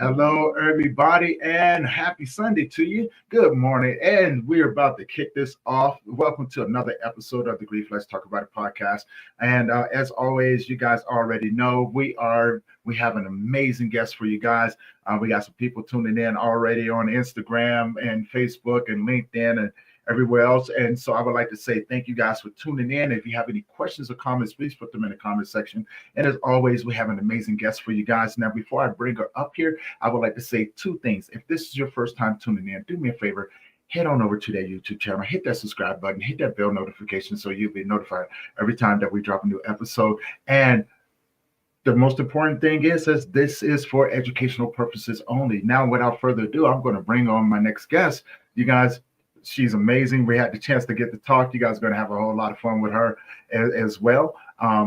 Hello, everybody, and happy Sunday to you. Good morning, and we're about to kick this off. Welcome to another episode of the Grief Let's Talk About It podcast. And as always, you guys already know we have an amazing guest for you guys. We got some people tuning in already on Instagram and Facebook and LinkedIn and everywhere else. And so I would like to say thank you guys for tuning in. If you have any questions or comments, please put them in the comment section. And as always, we have an amazing guest for you guys. Now, before I bring her up here, I would like to say two things. If this is your first time tuning in, do me a favor, head on over to that YouTube channel, hit that subscribe button, hit that bell notification so you'll be notified every time that we drop a new episode. And the most important thing is this is for educational purposes only. Now, without further ado, I'm going to bring on my next guest. You guys, she's amazing. We had the chance to get to talk. You guys are going to have a whole lot of fun with her as well.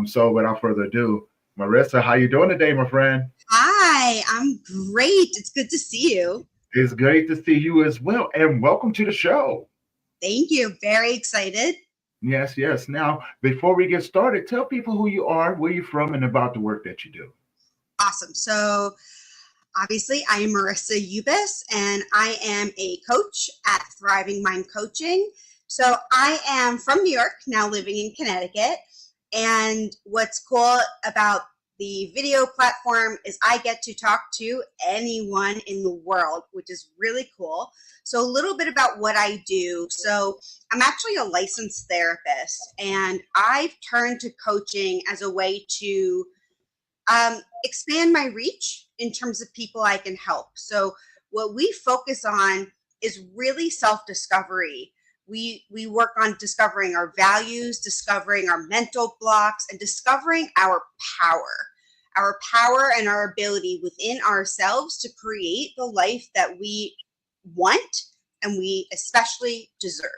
So without further ado, Marrissa, how you doing today, my friend? Hi, I'm great. It's good to see you. It's great to see you as well. And welcome to the show. Thank you. Very excited. Yes. Now, before we get started, tell people who you are, where you're from, and about the work that you do. Awesome. So obviously, I am Marrissa Ubis, and I am a coach at Thriving Mind Coaching. So I am from New York, now living in Connecticut. And what's cool about the video platform is I get to talk to anyone in the world, which is really cool. So a little bit about what I do. So I'm actually a licensed therapist, and I've turned to coaching as a way to expand my reach in terms of people I can help. So what we focus on is really self-discovery. We work on discovering our values, discovering our mental blocks, and discovering our power and our ability within ourselves to create the life that we want and we especially deserve.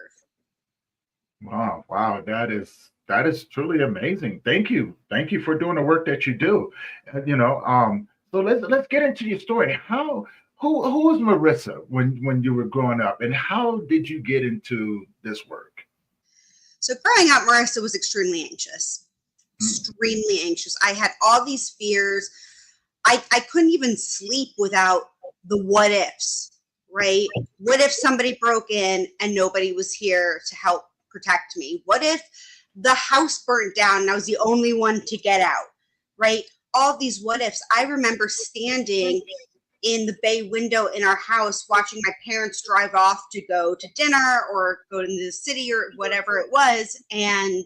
Wow. That is truly amazing. Thank you for doing the work that you do. So let's get into your story. Who was Marrissa when you were growing up, and how did you get into this work? So growing up, Marrissa was extremely anxious. I had all these fears. I couldn't even sleep without the what ifs, right? What if somebody broke in and nobody was here to help protect me? What if the house burnt down and I was the only one to get out, right? All these what ifs. I remember standing in the bay window in our house watching my parents drive off to go to dinner or go to the city or whatever it was. And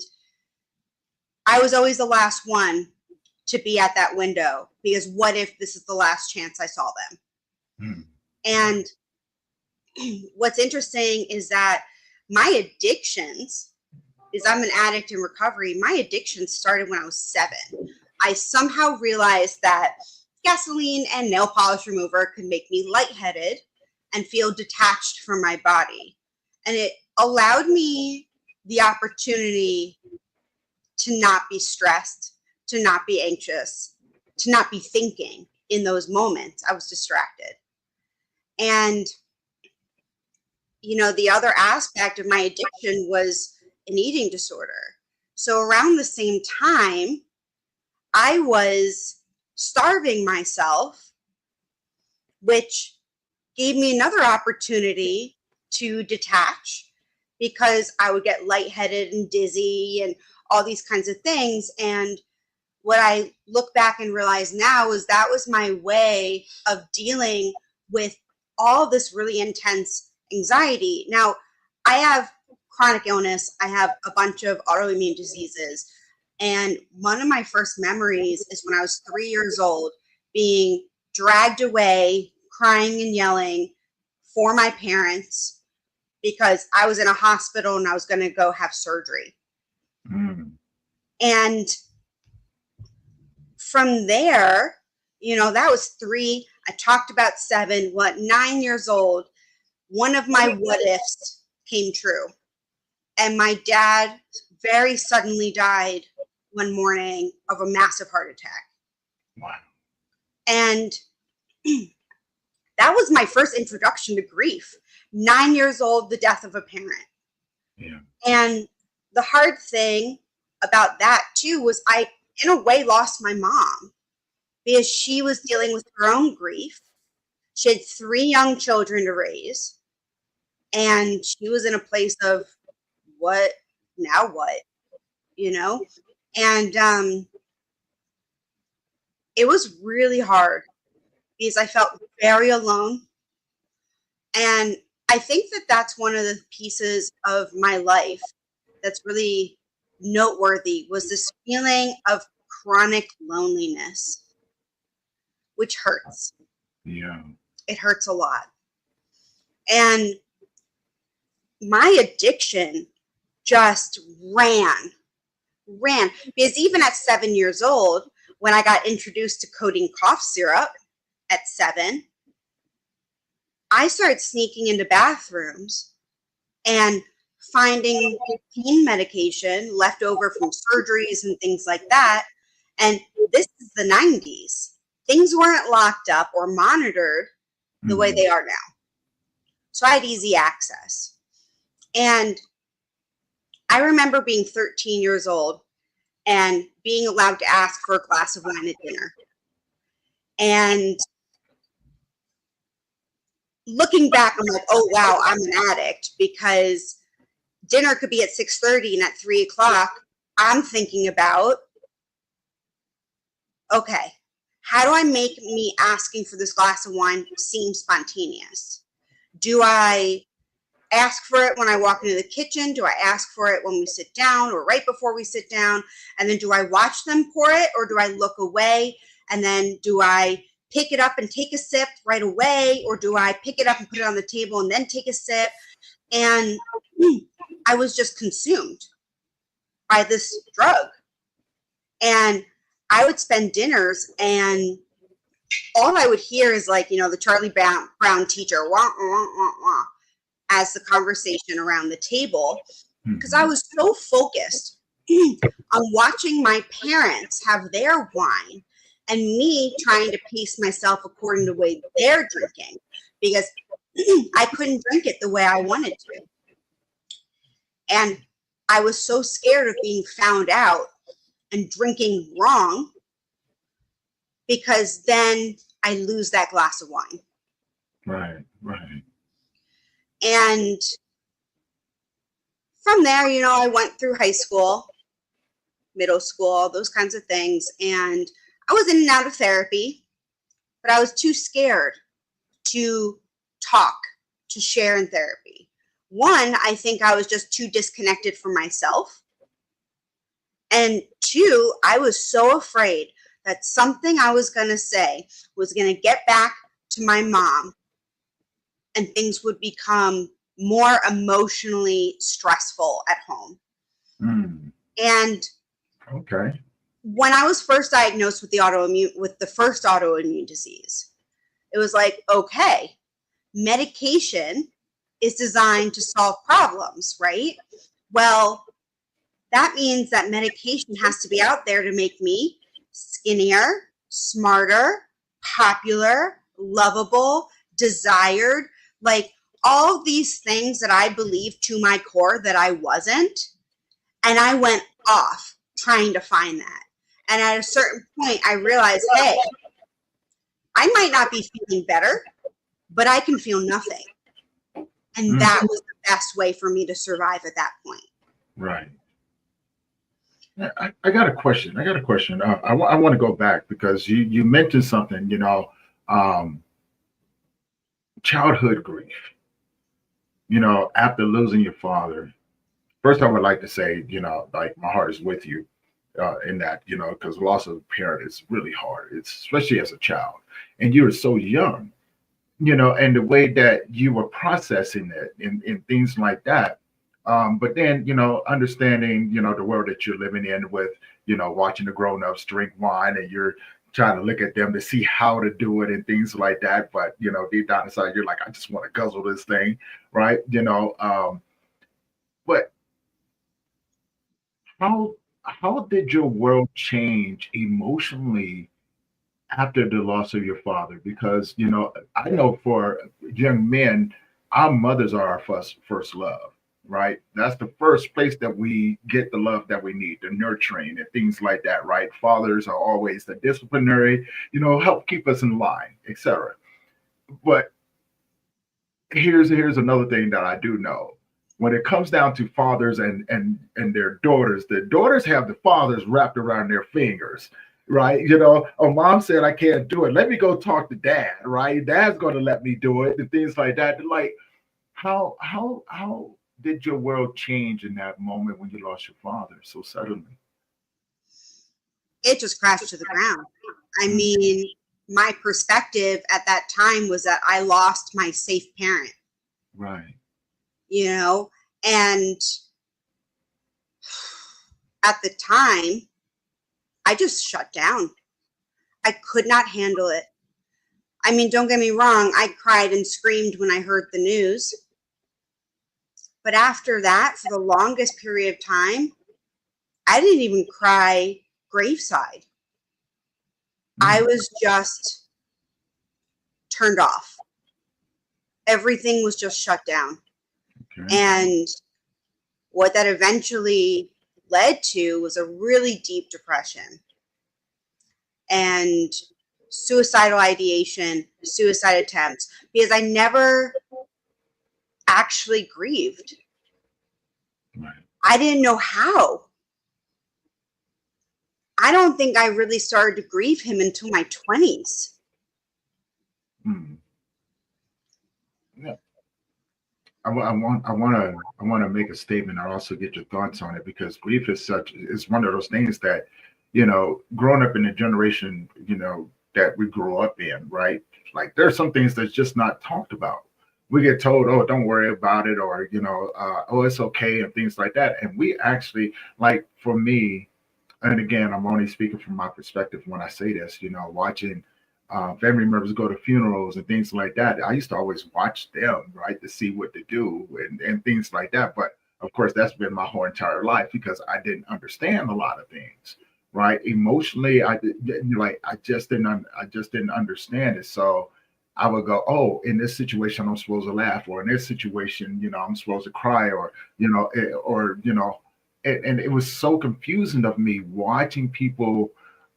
I was always the last one to be at that window because what if this is the last chance I saw them? And what's interesting is that my addictions, is I'm an addict in recovery, my addictions started when I was 7. I somehow realized that gasoline and nail polish remover could make me lightheaded and feel detached from my body. And it allowed me the opportunity to not be stressed, to not be anxious, to not be thinking in those moments. I was distracted. And, the other aspect of my addiction was an eating disorder. So around the same time, I was starving myself, which gave me another opportunity to detach because I would get lightheaded and dizzy and all these kinds of things. And what I look back and realize now is that was my way of dealing with all this really intense anxiety. Now, I have chronic illness. I have a bunch of autoimmune diseases. And one of my first memories is when I was 3 years old, being dragged away, crying and yelling for my parents because I was in a hospital and I was going to go have surgery. And from there, that was 3. I talked about 7. 9 years old, one of my what ifs came true. And my dad very suddenly died one morning of a massive heart attack. Wow. And that was my first introduction to grief. 9 years old, the death of a parent. Yeah. And the hard thing about that too was I, in a way, lost my mom because she was dealing with her own grief. She had 3 young children to raise, and she was in a place of, what now what, you know? And it was really hard because I felt very alone. And I think that that's one of the pieces of my life that's really noteworthy, was this feeling of chronic loneliness, which hurts. Yeah. It hurts a lot. And my addiction just ran, because even at 7 years old, when I got introduced to codeine cough syrup at 7, I started sneaking into bathrooms and finding pain medication left over from surgeries and things like that. And this is the 90s. Things weren't locked up or monitored the way they are now. So I had easy access. And I remember being 13 years old and being allowed to ask for a glass of wine at dinner. And looking back, I'm like, oh, wow, I'm an addict, because dinner could be at 6:30, and at 3 o'clock, I'm thinking about, okay, how do I make me asking for this glass of wine seem spontaneous? Do I ask for it when I walk into the kitchen? Do I ask for it when we sit down or right before we sit down? And then do I watch them pour it, or do I look away? And then do I pick it up and take a sip right away? Or do I pick it up and put it on the table and then take a sip? And I was just consumed by this drug. And I would spend dinners, and all I would hear is, like, the Charlie Brown teacher, wah, wah, wah, wah, as the conversation around the table, because I was so focused on watching my parents have their wine and me trying to pace myself according to the way they're drinking, because I couldn't drink it the way I wanted to. And I was so scared of being found out and drinking wrong, because then I lose that glass of wine. Right. And from there, I went through high school, middle school, all those kinds of things. And I was in and out of therapy, but I was too scared to talk, to share in therapy. One, I think I was just too disconnected from myself. And two, I was so afraid that something I was going to say was going to get back to my mom, and things would become more emotionally stressful at home. And okay, when I was first diagnosed with the first autoimmune disease, it was like, okay, medication is designed to solve problems, right? Well, that means that medication has to be out there to make me skinnier, smarter, popular, lovable, desired, like all these things that I believed to my core that I wasn't. And I went off trying to find that. And at a certain point, I realized, hey, I might not be feeling better, but I can feel nothing. And that was the best way for me to survive at that point. Right. I got a question. I want to go back, because you mentioned something, childhood grief, after losing your father. First, I would like to say, like, my heart is with you in that, because loss of a parent is really hard. It's especially as a child, and you were so young, and the way that you were processing it and things like that. But then, understanding, the world that you're living in with, watching the grown-ups drink wine, and you're trying to look at them to see how to do it and things like that. But, deep down inside, you're like, I just want to guzzle this thing, right? But how did your world change emotionally after the loss of your father? Because, I know for young men, our mothers are our first love, right? That's the first place that we get the love that we need, the nurturing and things like that, right? Fathers are always the disciplinary, help keep us in line, etc. But here's another thing that I do know. When it comes down to fathers and their daughters, the daughters have the fathers wrapped around their fingers, right? Oh, mom said I can't do it. Let me go talk to dad, right? Dad's going to let me do it, and things like that. Like, how did your world change in that moment when you lost your father so suddenly? It just crashed to the ground. I Mm, mean, my perspective at that time was that I lost my safe parent, right. you know, and at the time, I just shut down. I could not handle it. I mean, don't get me wrong, I cried and screamed when I heard the news. But after that, for the longest period of time, I didn't even cry graveside. I Mm, was just turned off. Everything was just shut down. okay. And what that eventually led to was a really deep depression and suicidal ideation, suicide attempts, because I never actually grieved. Right. I didn't know how. I don't think I really started to grieve him until my 20s. Mm. Yeah. I want to make a statement. I also get your thoughts on it because grief is one of those things that, growing up in the generation, that we grew up in, right? Like there's some things that's just not talked about. We get told, oh, don't worry about it, or oh, it's okay, and things like that. And we actually, like for me, and again, I'm only speaking from my perspective when I say this, watching family members go to funerals and things like that. I used to always watch them, right, to see what to do and things like that. But of course, that's been my whole entire life because I didn't understand a lot of things, right? Emotionally, I just didn't understand it. So I would go, oh, in this situation, I'm supposed to laugh, or in this situation, I'm supposed to cry, or and it was so confusing of me watching people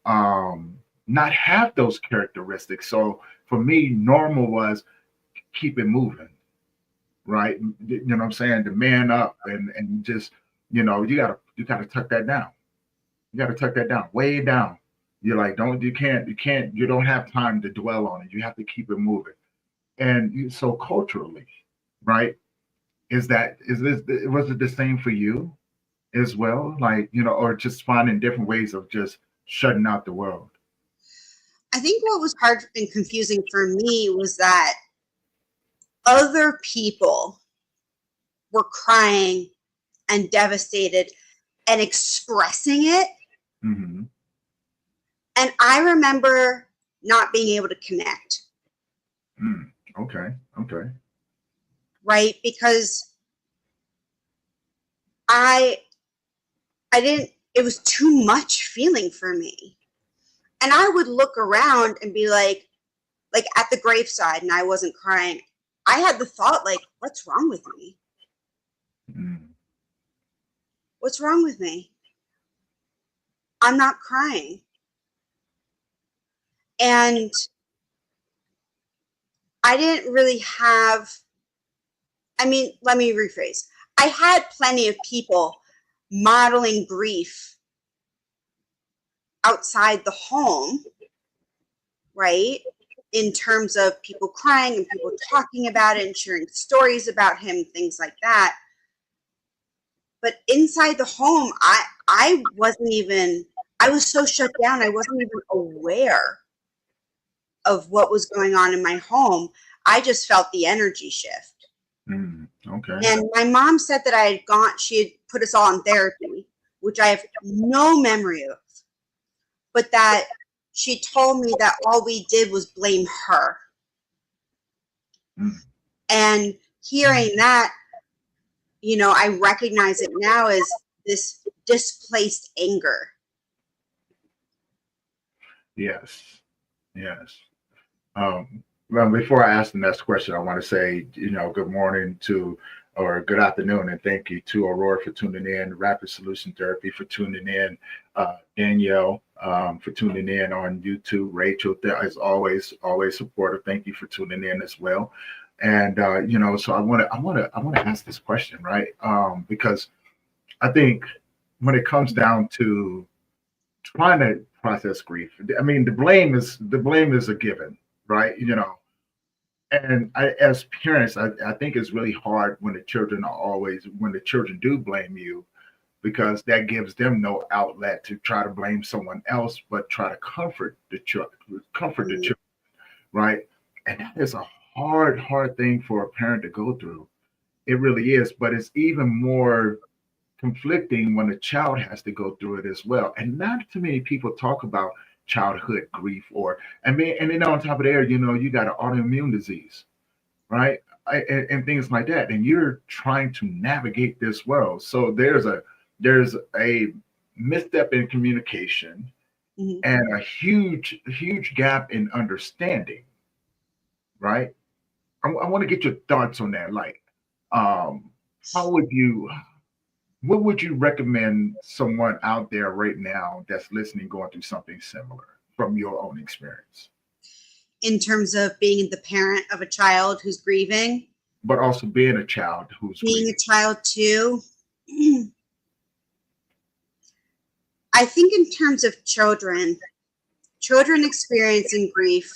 not have those characteristics. So for me, normal was keep it moving, right? You know what I'm saying? The man up and just you gotta tuck that down. You gotta tuck that down, way down. You're like, you don't have time to dwell on it. You have to keep it moving. And so culturally, right? Was it the same for you as well? Like, or just finding different ways of just shutting out the world. I think what was hard and confusing for me was that other people were crying and devastated and expressing it. Hmm. And I remember not being able to connect, Mm. Okay. Okay. right? Because I I didn't it was too much feeling for me. And I would look around and be like at the graveside and I wasn't crying. I had the thought like, what's wrong with me? Mm. What's wrong with me? I'm not crying. And I didn't really have, I mean, let me rephrase. I had plenty of people modeling grief outside the home, right? In terms of people crying and people talking about it and sharing stories about him, things like that. But inside the home, I wasn't even, I was so shut down, I wasn't even aware of what was going on in my home. I just felt the energy shift. Mm. Okay. And my mom said that she had put us all in therapy, which I have no memory of, but that she told me that all we did was blame her. Mm. And hearing that, I recognize it now as this displaced anger. Yes. Yes. Well, before I ask the next question, I want to say, good morning to or good afternoon, and thank you to Aurora for tuning in, Rapid Solution Therapy for tuning in, Danielle for tuning in on YouTube, Rachel, as always, always supportive. Thank you for tuning in as well. And so I want to ask this question, right? Because I think when it comes down to trying to process grief, I mean, the blame is a given, right? And as parents, I think it's really hard when the children do blame you, because that gives them no outlet to try to blame someone else, but try to comfort the Mhm. children, right? And that is a hard thing for a parent to go through. It really is, but it's even more conflicting when a child has to go through it as well. And not too many people talk about childhood grief, or I mean, and then on top of there, you got an autoimmune disease, right? And things like that. And you're trying to navigate this world. So there's a misstep in communication Mhm. and a huge gap in understanding, right? I want to get your thoughts on that. Like, um, how would you what would you recommend someone out there right now that's listening going through something similar from your own experience, In terms of being the parent of a child who's grieving, but also being a child who's being grieving? a child too. I think in terms of children experiencing grief,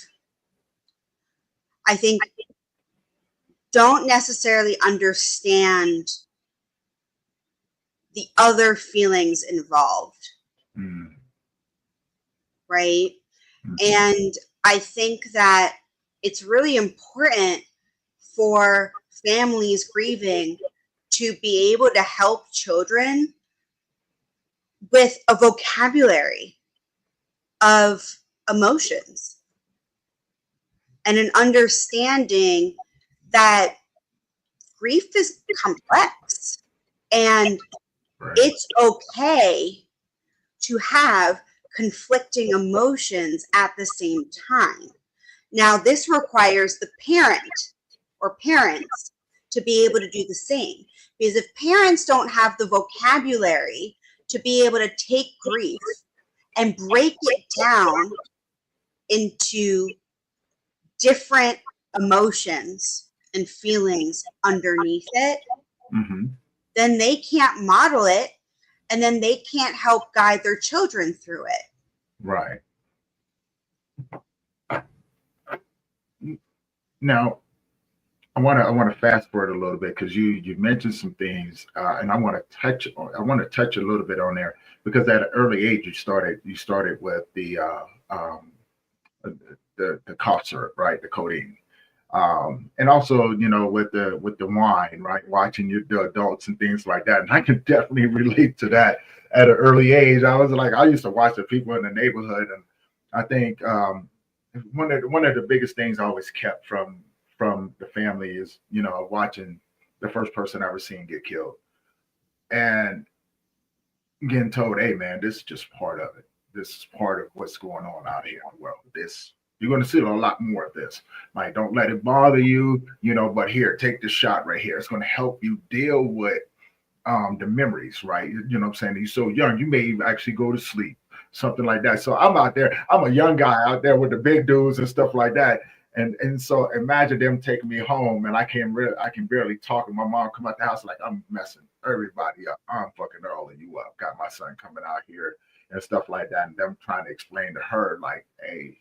I think don't necessarily understand the other feelings involved, Mm, right? mhm. And I think that it's really important for families grieving to be able to help children with a vocabulary of emotions and an understanding that grief is complex and Right. it's okay to have conflicting emotions at the same time. Now, this requires the parent or parents to be able to do the same. Because if parents don't have the vocabulary to be able to take grief and break it down into different emotions and feelings underneath it, Hmm. then they can't model it and then they can't help guide their children through it. Right. Now, I want to fast forward a little bit, because you mentioned some things, and I want to touch a little bit on there, because at an early age you started with the cough syrup, right? The codeine. And also, with the wine, right? Watching the adults and things like that. And I can definitely relate to that at an early age. I used to watch the people in the neighborhood, and I think one of the biggest things I always kept from the family is, watching the first person I ever seen get killed, and getting told, "Hey, man, this is just part of it. This is part of what's going on out here in the world. This You're going to see a lot more of this. Like, don't let it bother you, But here, take this shot right here. It's going to help you deal with the memories, right? You know what I'm saying? You're so young, you may actually go to sleep, something like that. So I'm out there. I'm a young guy out there with the big dudes and stuff like that. And so imagine them taking me home, and I can barely talk, and my mom come out the house like I'm messing everybody up. I'm fucking all of you up. Got my son coming out here and stuff like that, and them trying to explain to her like, hey,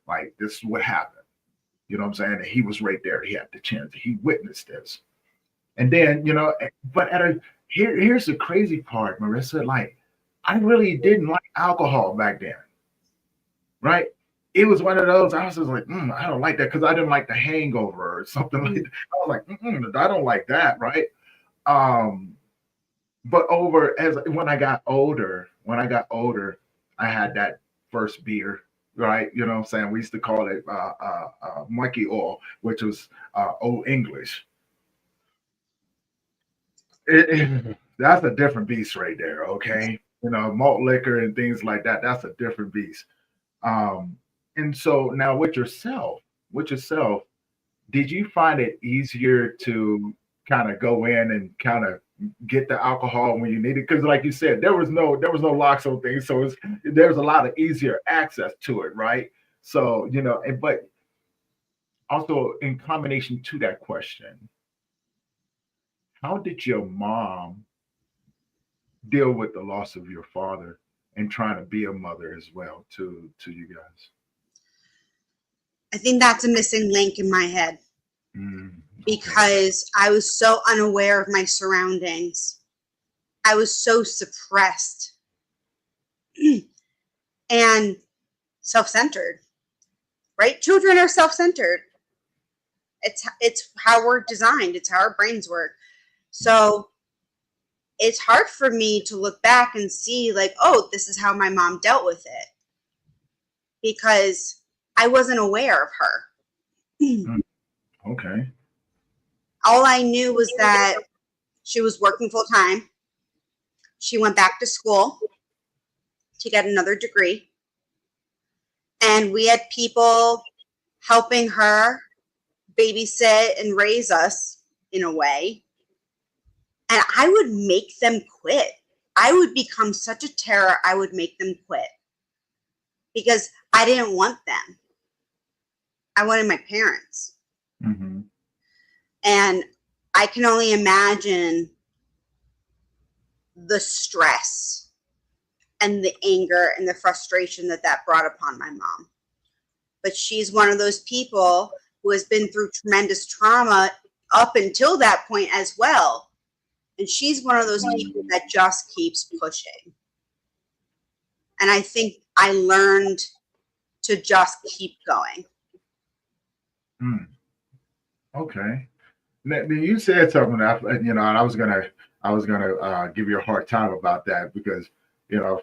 like, this is what happened. You know what I'm saying? And he was right there. He had the chance. He witnessed this. And then, but here's the crazy part, Marrissa. Like, I really didn't like alcohol back then, right? It was one of those. I was just like, I don't like that, because I didn't like the hangover or something like that. I was like, I don't like that, right? Um, but over as when I got older, I had that first beer, right? You know what I'm saying? We used to call it monkey oil, which was Old English. That's a different beast right there. Okay, malt liquor and things like that. That's a different beast. Um, and so now with yourself, did you find it easier to kind of go in and kind of get the alcohol when you need it, because like you said, there was no locks on things, so there's a lot of easier access to it, right? So but also in combination to that question, how did your mom deal with the loss of your father and trying to be a mother as well to you guys? I think that's a missing link in my head Okay. because I was so unaware of my surroundings. I was so suppressed and self-centered, right? Children are self-centered. It's how we're designed. It's how our brains work. So it's hard for me to look back and see like, oh, this is how my mom dealt with it, because I wasn't aware of her. Okay. All I knew was that she was working full time. She went back to school to get another degree. And we had people helping her babysit and raise us in a way. And I would make them quit. I would become such a terror, I would make them quit because I didn't want them. I wanted my parents. Mm-hmm. And I can only imagine the stress and the anger and the frustration that brought upon my mom. But she's one of those people who has been through tremendous trauma up until that point as well. And she's one of those people that just keeps pushing. And I think I learned to just keep going. Okay. Now, you said something that and I was gonna give you a hard time about that, because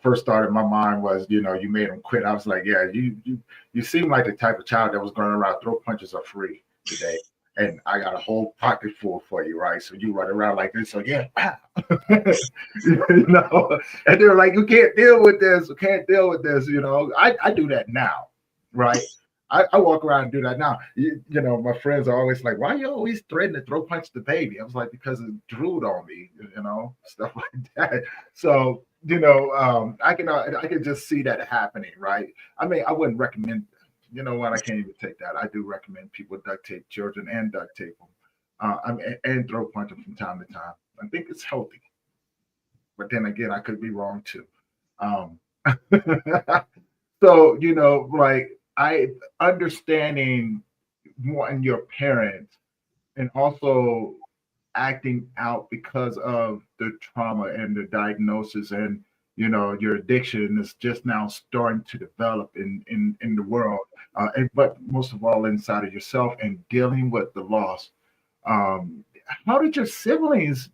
first thought in my mind was you made him quit. I was like, yeah, you seem like the type of child that was going around throw punches are free today, and I got a whole pocket full for you, right? So you run around like this, so yeah, and they're like, you can't deal with this, I do that now, right? I walk around and do that now. My friends are always like, "Why are you always threatening to throw punch the baby?" I was like, "Because it drooled on me, stuff like that." So, I can just see that happening, right? I mean, I wouldn't recommend. You know what? I can't even take that. I do recommend people duct tape children and duct tape them, and throw punch them from time to time. I think it's healthy, but then again, I could be wrong too. Um, so like I understanding wanting your parents and also acting out because of the trauma and the diagnosis, and your addiction is just now starting to develop in the world, but most of all inside of yourself, and dealing with the loss. How did your siblings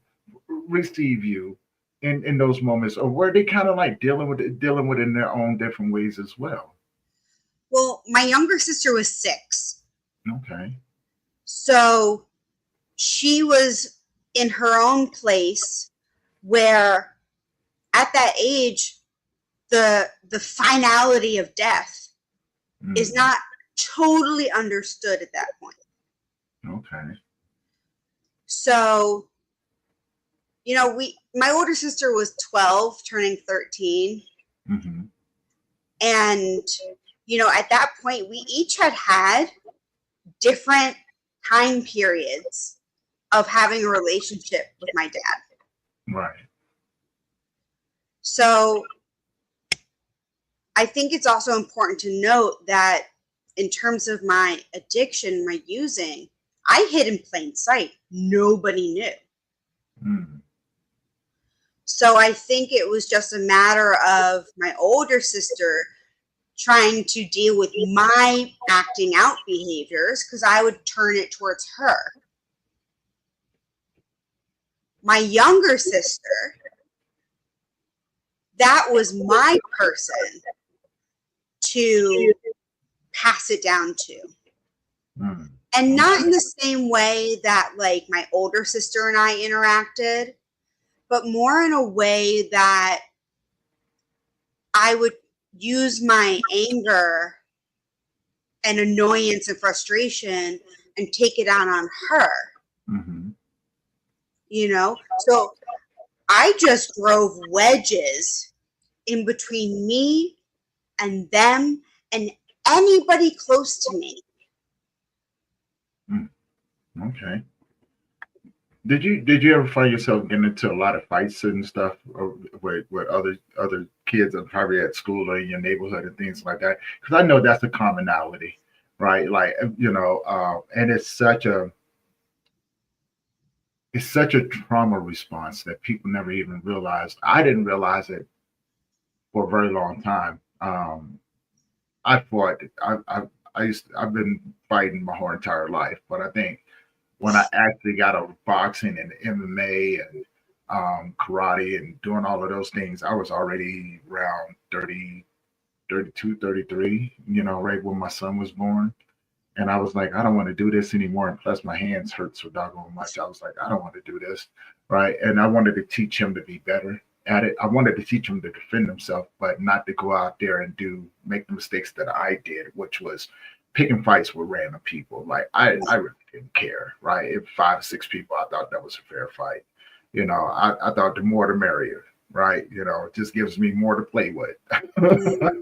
receive you in those moments, or were they kind of like dealing with it in their own different ways as well? Well, my younger sister was 6. Okay. So she was in her own place where at that age, the finality of death is not totally understood at that point. Okay. So, my older sister was 12, turning 13. Mm-hmm. And, at that point, we each had different time periods of having a relationship with my dad. Right. So I think it's also important to note that in terms of my addiction, my using, I hid in plain sight. Nobody knew. Mm. So I think it was just a matter of my older sister trying to deal with my acting out behaviors, because I would turn it towards her. My younger sister, that was my person to pass it down to. Mm. And not in the same way that like my older sister and I interacted, but more in a way that I would use my anger and annoyance and frustration and take it out on her. Mm-hmm. So I just drove wedges in between me and them and anybody close to me. Okay. Did you ever find yourself getting into a lot of fights and stuff with other kids, probably at school or in your neighborhood and things like that? Because I know that's a commonality, right? Like and it's such a trauma response that people never even realized. I didn't realize it for a very long time. I fought. I've been fighting my whole entire life, but I think when I actually got over boxing and MMA and karate and doing all of those things, I was already around 30, 32, 33, right when my son was born. And I was like, I don't want to do this anymore. And plus, my hands hurt so doggone much. I was like, I don't want to do this. Right. And I wanted to teach him to be better at it. I wanted to teach him to defend himself, but not to go out there and make the mistakes that I did, which was picking fights with random people. Like, I really didn't care. Right. If 5 or 6 people, I thought that was a fair fight. I thought the more the merrier. Right. It just gives me more to play with. But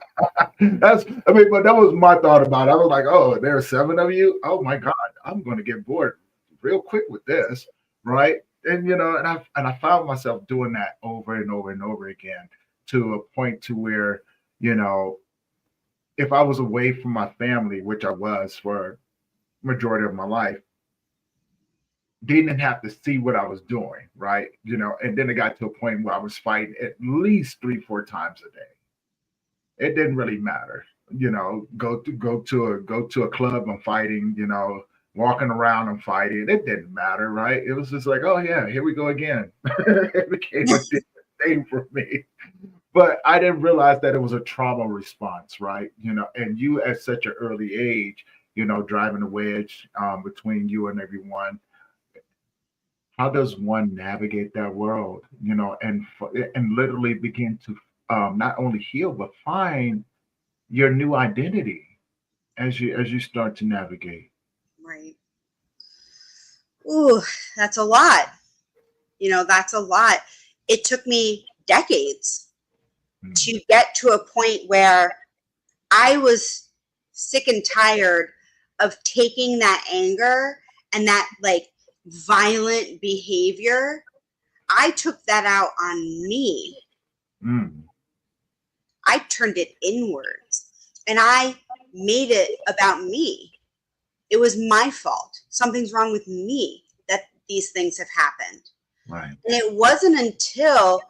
that was my thought about it. I was like, oh, there are 7 of you. Oh my God, I'm going to get bored real quick with this, right? And and I found myself doing that over and over and over again to a point to where, if I was away from my family, which I was for majority of my life, they didn't have to see what I was doing, right? And then it got to a point where I was fighting at least 3, 4 times a day. It didn't really matter. Go to a club and fighting, walking around and fighting. It didn't matter, right? It was just like, oh yeah, here we go again. It became a different thing for me. But I didn't realize that it was a trauma response, right? And you at such an early age, driving a wedge between you and everyone. How does one navigate that world, and literally begin to not only heal but find your new identity as you start to navigate? Right. Ooh, that's a lot. That's a lot. It took me decades to get to a point where I was sick and tired of taking that anger and that like violent behavior. I took that out on me. Mm. I turned it inwards and I made it about me. It was my fault. Something's wrong with me that these things have happened. Right. And it wasn't until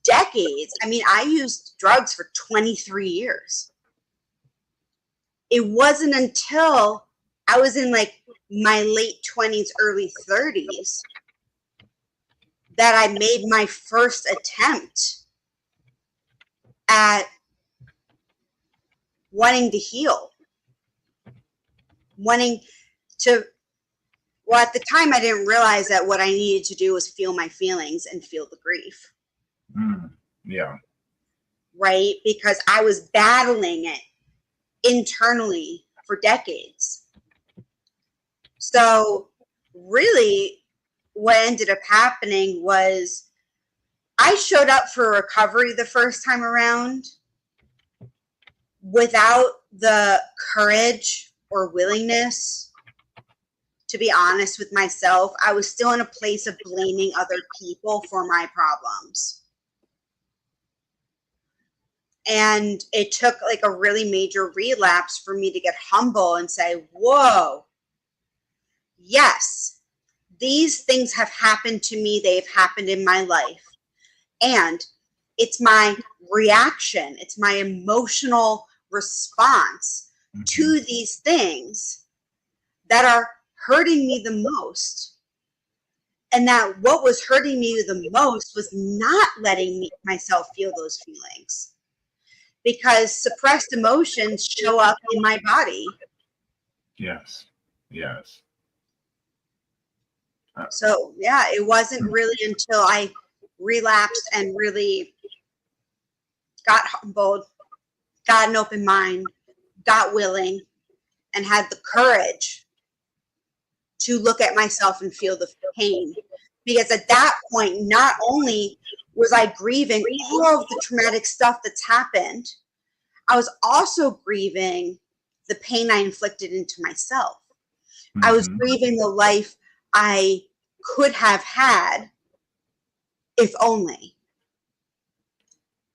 decades. I mean, I used drugs for 23 years. It wasn't until I was in like my late 20s, early 30s that I made my first attempt at wanting to heal, wanting to, well, at the time I didn't realize that what I needed to do was feel my feelings and feel the grief. Yeah. Right? Because I was battling it internally for decades. So really what ended up happening was I showed up for recovery the first time around without the courage or willingness to be honest with myself. I was still in a place of blaming other people for my problems. And it took like a really major relapse for me to get humble and say, whoa, yes, these things have happened to me. They've happened in my life. And it's my reaction. It's my emotional response to these things that are hurting me the most. And that what was hurting me the most was not letting myself feel those feelings. Because suppressed emotions show up in my body. Yes. So, yeah, it wasn't really until I relapsed and really got humbled, got an open mind, got willing, and had the courage to look at myself and feel the pain Because at that point, not only was I grieving all of the traumatic stuff that's happened, I was also grieving the pain I inflicted into myself. I was grieving the life I could have had if only.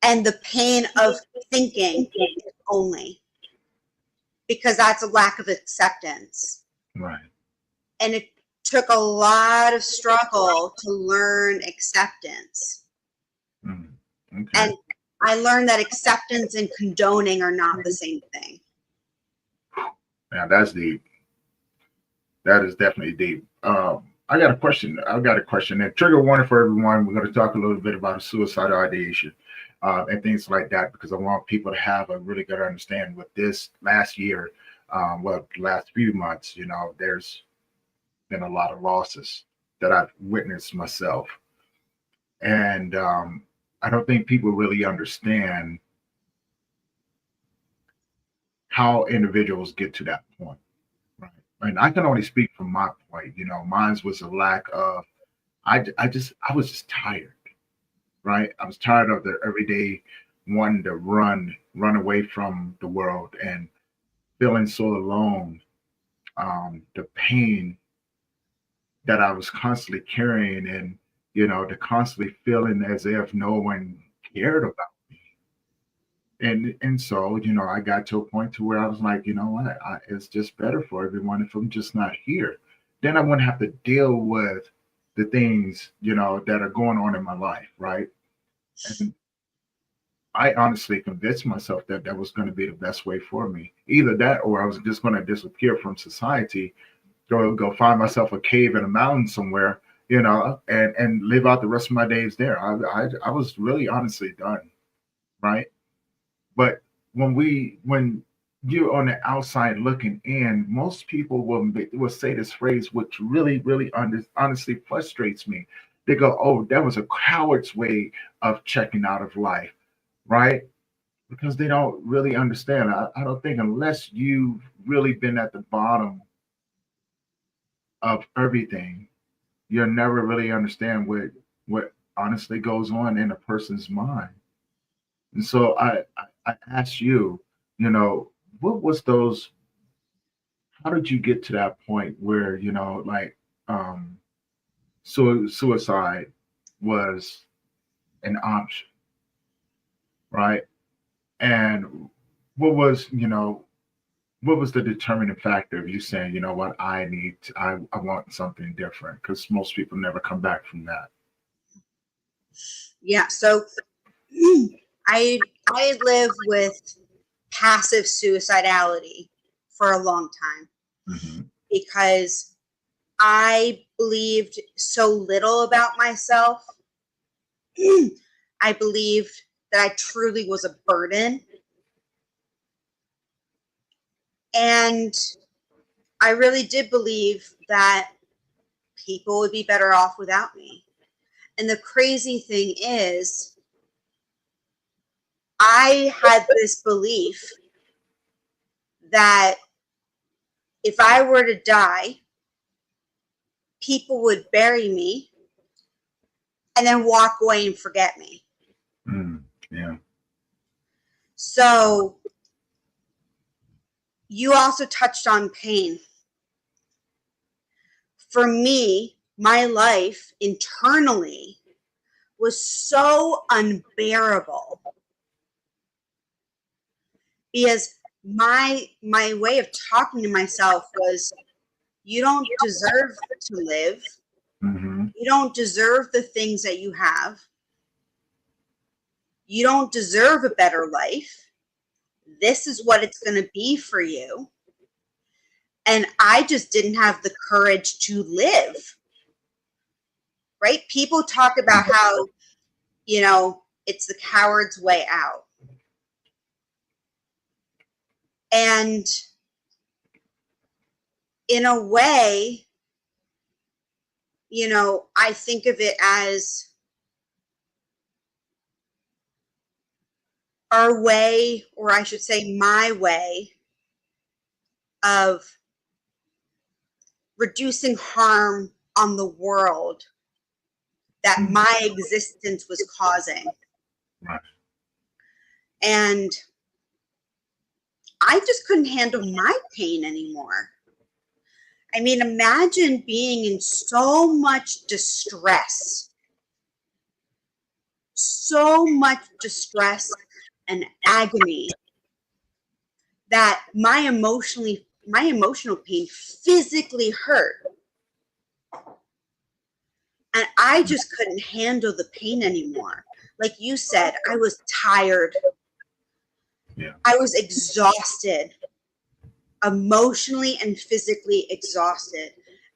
And the pain of thinking if only. Because that's a lack of acceptance. Right. And it took a lot of struggle to learn acceptance. Okay. And I learned that acceptance and condoning are not the same thing. Yeah, that's deep. That is definitely deep. I got a question. And trigger warning for everyone. We're going to talk a little bit about suicidal ideation and things like that, because I want people to have a really good understanding with this last year. Last few months, there's been a lot of losses that I've witnessed myself. And I don't think people really understand how individuals get to that point. Right. And I can only speak from my point. Mine was a lack of, I was just tired. Right. I was tired of the everyday wanting to run away from the world and feeling so alone. The pain that I was constantly carrying, and, the constantly feeling as if no one cared about me. And so, I got to a point to where I was like, you know what, it's just better for everyone if I'm just not here. Then I wouldn't have to deal with the things, that are going on in my life, right? And I honestly convinced myself that that was going to be the best way for me. Either that, or I was just going to disappear from society, go find myself a cave in a mountain somewhere, and live out the rest of my days there. I was really honestly done, right? But when you're on the outside looking in, most people will say this phrase, which really, really honestly frustrates me. They go, "Oh, that was a coward's way of checking out of life," right? Because they don't really understand. I don't think unless you've really been at the bottom of everything, you'll never really understand what honestly goes on in a person's mind. And so I asked you, what was those? How did you get to that point where like um, suicide was an option, right? And what was the determining factor of you saying, you know what, I want something different? Because most people never come back from that. Yeah, so I live with passive suicidality for a long time Hmm. because I believed so little about myself. I believed that I truly was a burden. And I really did believe that people would be better off without me. And the crazy thing is, I had this belief that if I were to die, people would bury me and then walk away and forget me. Yeah. So you also touched on pain. For me, my life internally was so unbearable because my way of talking to myself was, you don't deserve to live. Hmm. You don't deserve the things that you have. You don't deserve a better life. This is what it's going to be for you. And I just didn't have the courage to live. Right? People talk about how, it's the coward's way out. And in a way, I think of it as our way, or I should say my way, of reducing harm on the world that my existence was causing. Right. And I just couldn't handle my pain anymore. I mean, imagine being in so much distress and agony that my emotional pain physically hurt. And I just couldn't handle the pain anymore. Like you said, I was tired. Yeah. I was exhausted, emotionally and physically exhausted.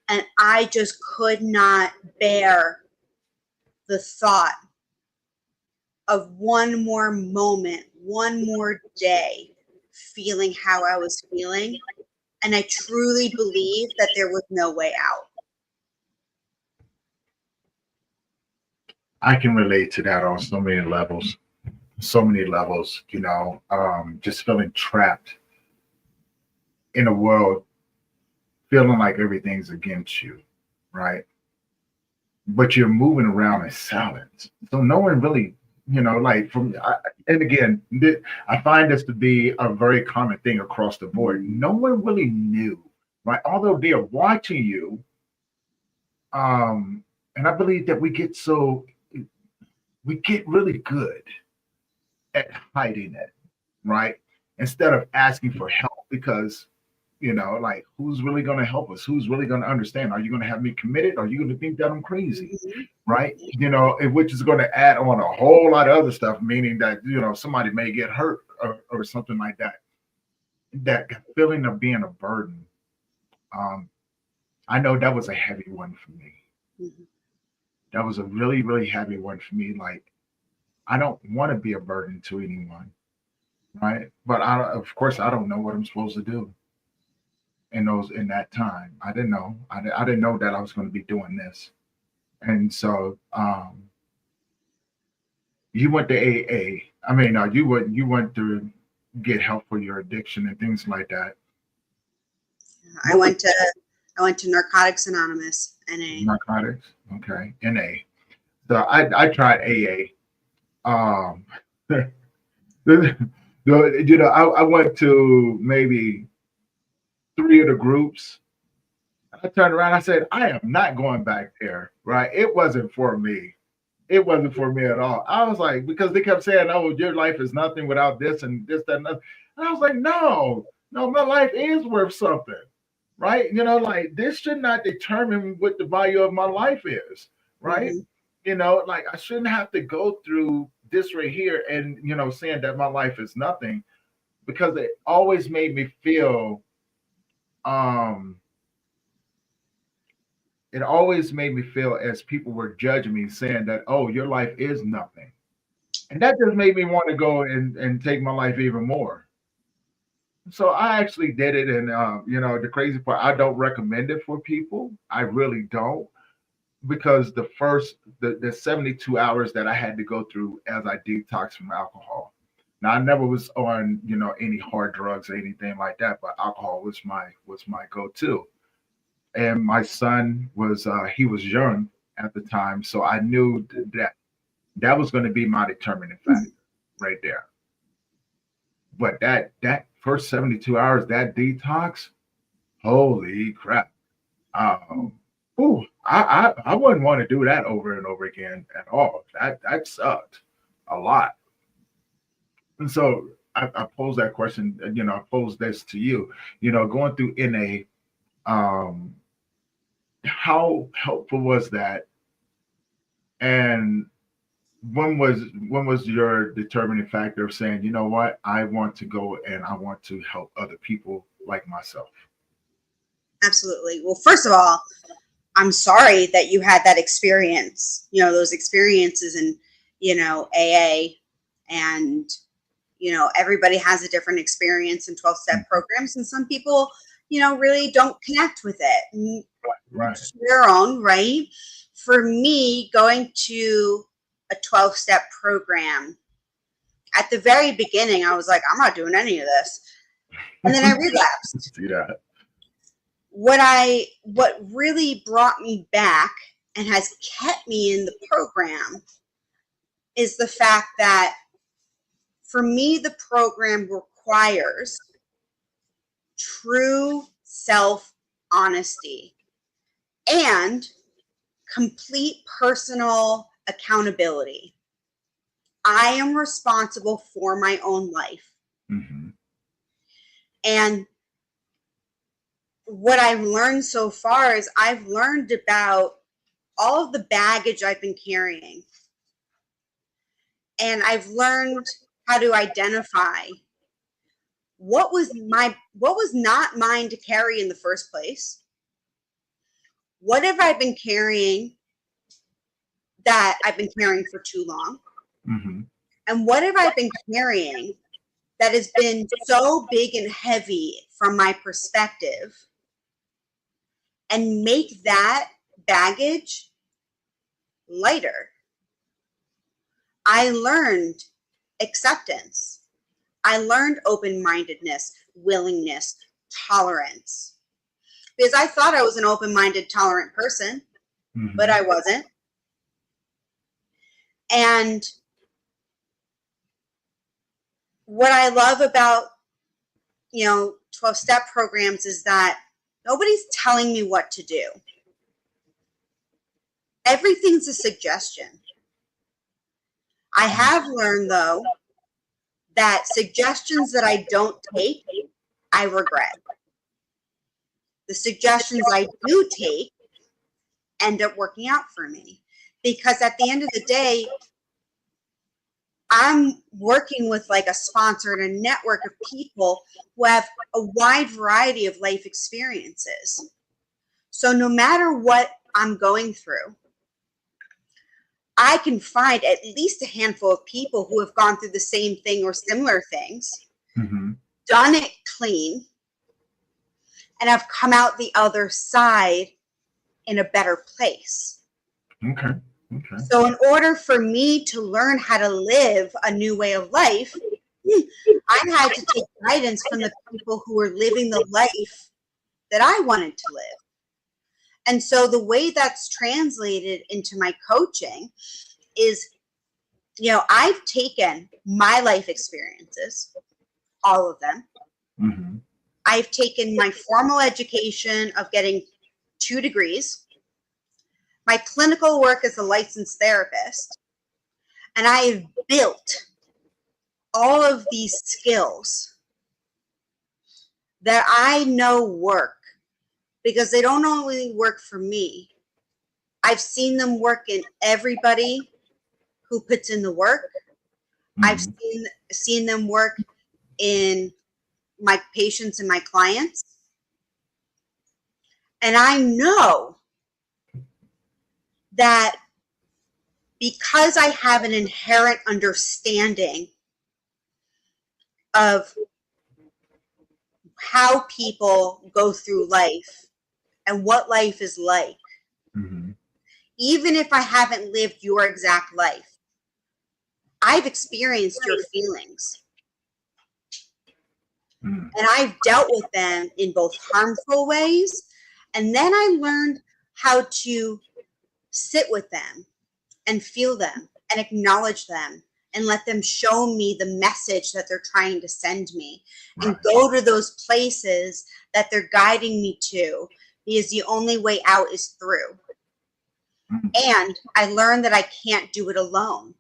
And I just could not bear the thought of one more moment, one more day, feeling how I was feeling. And I truly believe that there was no way out. I can relate to that on so many levels. So many levels, just feeling trapped in a world, feeling like everything's against you, right? But you're moving around in silence. So no one really, and again, I find this to be a very common thing across the board. No one really knew, right? Although they are watching you, and I believe that we get really good at hiding it, right? Instead of asking for help, because who's really going to help us? Who's really going to understand? Are you going to have me committed? Are you going to think that I'm crazy? Right? Which is going to add on a whole lot of other stuff, meaning that, somebody may get hurt or something like that. That feeling of being a burden. I know that was a heavy one for me. Mm-hmm. That was a really, really heavy one for me. Like, I don't want to be a burden to anyone. Right. But of course, I don't know what I'm supposed to do. In that time, I didn't know. I didn't know that I was going to be doing this, and so you went to AA. I mean, you went to get help for your addiction and things like that. I went to Narcotics Anonymous, NA. Narcotics, okay, NA. So I tried AA. I went to maybe 3 of the groups. I turned around. I said, I am not going back there. Right? It wasn't for me. It wasn't for me at all. I was like, because they kept saying, "Oh, your life is nothing without this and this, that, and that." And I was like, no, my life is worth something. Right? This should not determine what the value of my life is. Right? Mm-hmm. I shouldn't have to go through this right here and saying that my life is nothing, because it always made me feel as people were judging me, saying that, oh, your life is nothing. And that just made me want to go and take my life even more. So I actually did it. And, the crazy part, I don't recommend it for people. I really don't. Because the 72 hours that I had to go through as I detoxed from alcohol. Now, I never was on, any hard drugs or anything like that, but alcohol was my go-to. And my son he was young at the time, so I knew that was going to be my determining factor right there. But that first 72 hours, that detox, holy crap! I wouldn't want to do that over and over again at all. That sucked a lot. And so I pose that question. I pose this to you. Going through NA. How helpful was that? And when was your determining factor of saying, you know what, I want to go and I want to help other people like myself? Absolutely. Well, first of all, I'm sorry that you had that experience, those experiences in, AA, and, everybody has a different experience in 12-step programs, and some people, really don't connect with it. Right. Their own, right? For me, going to a 12-step program, at the very beginning, I was like, I'm not doing any of this. And then I relapsed. See that? What really brought me back and has kept me in the program is the fact that for me, the program requires true self-honesty and complete personal accountability. I am responsible for my own life. Mm-hmm. And what I've learned so far is I've learned about all of the baggage I've been carrying. And I've learned how to identify what was not mine to carry in the first place. What have I been carrying that I've been carrying for too long? Mm-hmm. And what have I been carrying that has been so big and heavy from my perspective? And make that baggage lighter. I learned acceptance. I learned open-mindedness, willingness, tolerance. Because I thought I was an open-minded, tolerant person, Mm-hmm. but I wasn't. And what I love about, 12-step programs is that nobody's telling me what to do. Everything's a suggestion. I have learned, though, that suggestions that I don't take, I regret. The suggestions I do take end up working out for me. Because at the end of the day, I'm working with like a sponsor and a network of people who have a wide variety of life experiences. So no matter what I'm going through, I can find at least a handful of people who have gone through the same thing or similar things, Mm-hmm. done it clean, and have come out the other side in a better place. Okay. Okay. So in order for me to learn how to live a new way of life, I had to take guidance from the people who were living the life that I wanted to live. And so the way that's translated into my coaching is, I've taken my life experiences, all of them. Mm-hmm. I've taken my formal education of getting 2 degrees, my clinical work as a licensed therapist, and I have built all of these skills that I know work because they don't only work for me. I've seen them work in everybody who puts in the work. Mm-hmm. I've seen them work in my patients and my clients. And I know that because I have an inherent understanding of how people go through life and what life is like, Mm-hmm. even if I haven't lived your exact life, I've experienced your feelings. Mm-hmm. And I've dealt with them in both harmful ways. And then I learned how to sit with them and feel them and acknowledge them and let them show me the message that they're trying to send me and go to those places that they're guiding me to, because the only way out is through. Mm-hmm. And I learned that I can't do it alone.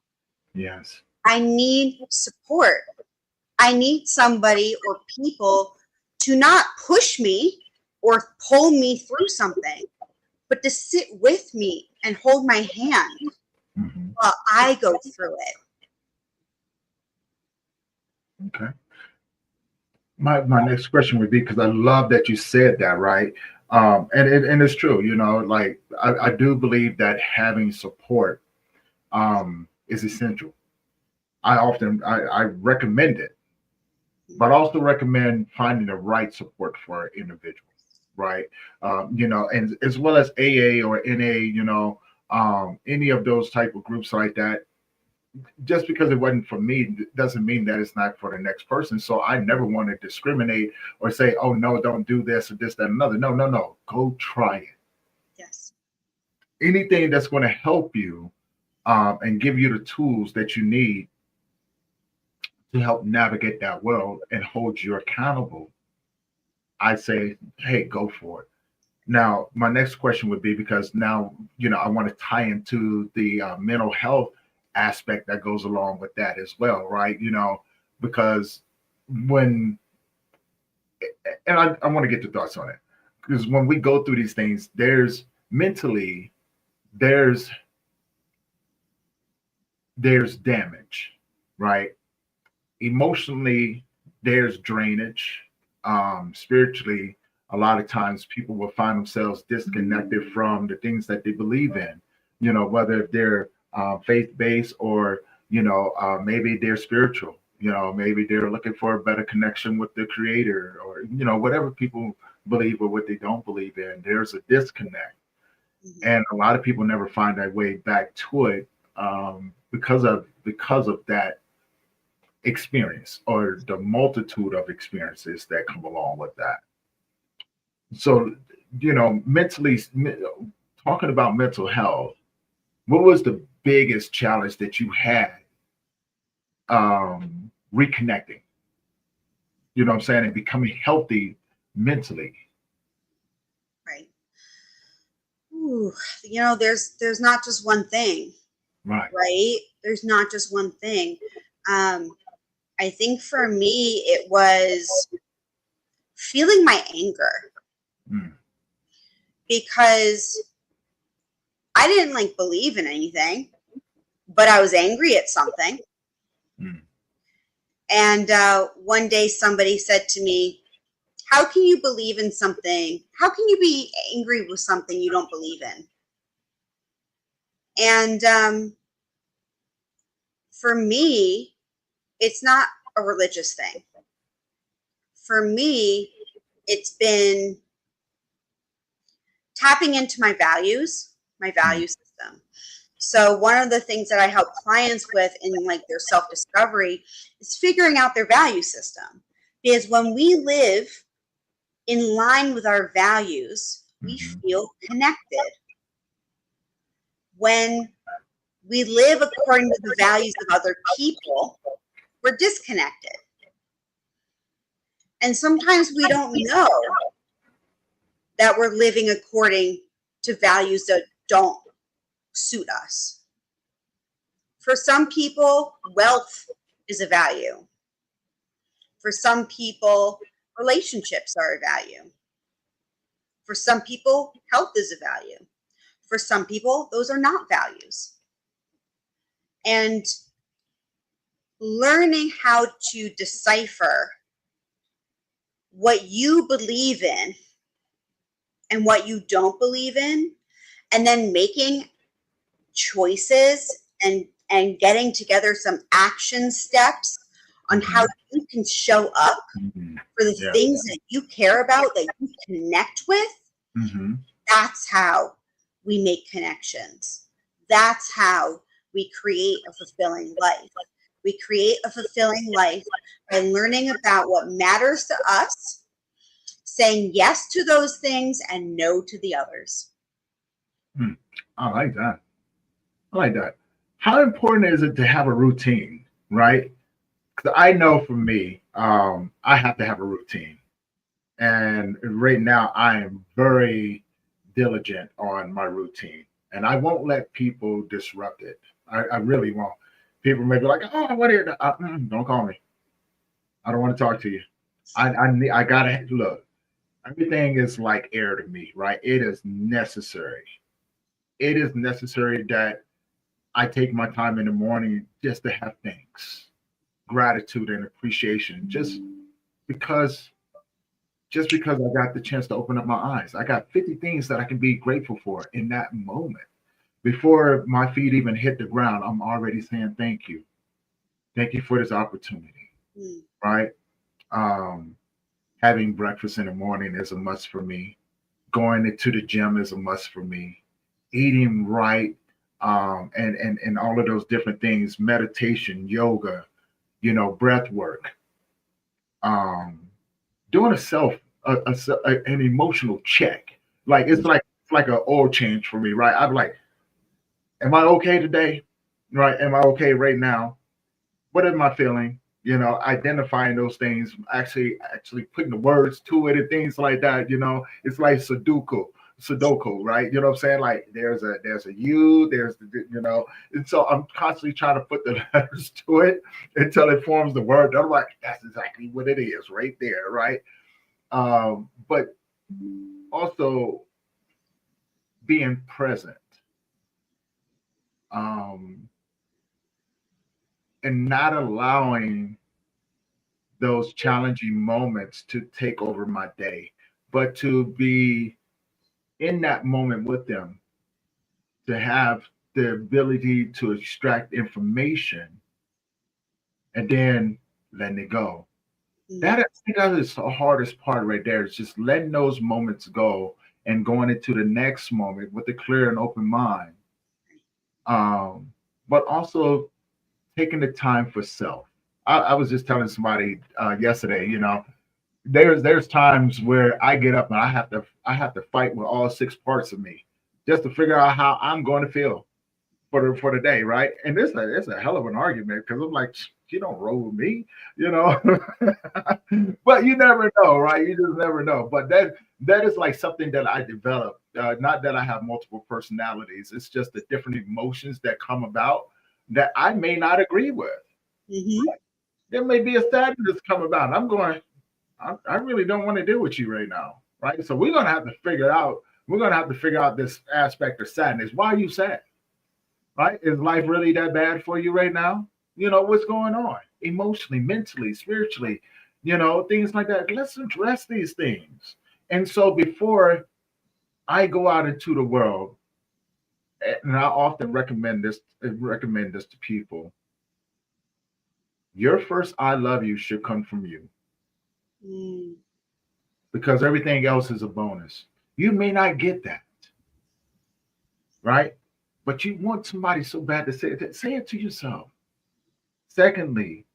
Yes. I need support. I need somebody or people to not push me or pull me through something, but to sit with me and hold my hand Mm-hmm. while I go through it. Okay. My next question would be, because I love that you said that, right? And it's true, like I do believe that having support is essential. I recommend it, but also recommend finding the right support for an individual, right? And as well as AA or NA, any of those type of groups like that. Just because it wasn't for me doesn't mean that it's not for the next person. So I never want to discriminate or say, oh no, don't do this or this, that, another. No. Go try it. Yes. anything that's going to help you and give you the tools that you need to help navigate that world and hold you accountable, I say, hey, go for it. Now, my next question would be, because now, I want to tie into the mental health aspect that goes along with that as well, right? Because when, and I want to get your thoughts on it, because when we go through these things, there's mentally, there's damage, right? Emotionally, there's drainage. Spiritually, a lot of times people will find themselves disconnected from the things that they believe in, whether they're faith based or, maybe they're spiritual, maybe they're looking for a better connection with the creator, or, whatever people believe or what they don't believe in, there's a disconnect. And a lot of people never find their way back to it because of that experience, or the multitude of experiences that come along with that. So, mentally, talking about mental health, what was the biggest challenge that you had reconnecting? You know what I'm saying? And becoming healthy mentally. Right. Ooh, there's not just one thing, Right. right? There's not just one thing. I think for me, it was feeling my anger, Mm. because I didn't believe in anything, but I was angry at something. Mm. And one day somebody said to me, how can you believe in something? How can you be angry with something you don't believe in? And for me, it's not a religious thing. For me, it's been tapping into my value system. So one of the things that I help clients with in their self-discovery is figuring out their value system. Because when we live in line with our values, we feel connected. When we live according to the values of other people, we're disconnected. And sometimes we don't know that we're living according to values that don't suit us. For some people, wealth is a value. For some people, relationships are a value. For some people, health is a value. For some people, those are not values. And learning how to decipher what you believe in and what you don't believe in, and then making choices and getting together some action steps on how you can show up for the things that you care about, that you connect with. That's how we make connections. That's how we create a fulfilling life. We create a fulfilling life by learning about what matters to us, saying yes to those things and no to the others. I like that. I like that. How important is it to have a routine, right? Because I know for me, I have to have a routine. And right now, I am very diligent on my routine. And I won't let people disrupt it. I really won't. People may be like, oh, I want to hear that. Don't call me. I don't want to talk to you. I gotta look. Everything is like air to me, right? It is necessary. It is necessary that I take my time in the morning just to have thanks, gratitude, and appreciation. Because because I got the chance to open up my eyes. I got 50 things that I can be grateful for in that moment. Before my feet even hit the ground, I'm already saying thank you. Thank you for this opportunity, right? Um, Having breakfast in the morning is a must for me. Going to the gym is a must for me. Eating right, and all of those different things, meditation, yoga, breath work, um, doing an emotional check. Like it's like it's like an oil change for me, right? I'm like, am I okay today? Right? Am I okay right now? What am I feeling? Identifying those things, actually putting the words to it and things like that. It's like Sudoku, right? You know what I'm saying? Like there's a you, and so I'm constantly trying to put the letters to it until it forms the word. I'm like, that's exactly what it is right there, right? But also being present, um, and not allowing those challenging moments to take over my day, but to be in that moment with them, to have the ability to extract information and then letting it go. That I think that is the hardest part right there. Is just letting those moments go and going into the next moment with a clear and open mind. Um, but also taking the time for self. I was just telling somebody yesterday, there's times where I get up and I have to fight with all six parts of me just to figure out how I'm going to feel for the day, right? And it's a hell of an argument because I'm like, you don't roll with me, you know. But you never know, right? You just never know. But that is like something that I developed. Not that I have multiple personalities. It's just the different emotions that come about that I may not agree with. Mm-hmm. There may be a sadness that's come about. I'm going. I really don't want to deal with you right now, right? So we're gonna have to figure out. We're gonna have to figure out this aspect of sadness. Why are you sad? Right? Is life really that bad for you right now? What's going on emotionally, mentally, spiritually, things like that. Let's address these things. And so before I go out into the world, and I often recommend this to people, your first I love you should come from you Mm. because everything else is a bonus. You may not get that, right? But you want somebody so bad to say it to yourself. Secondly,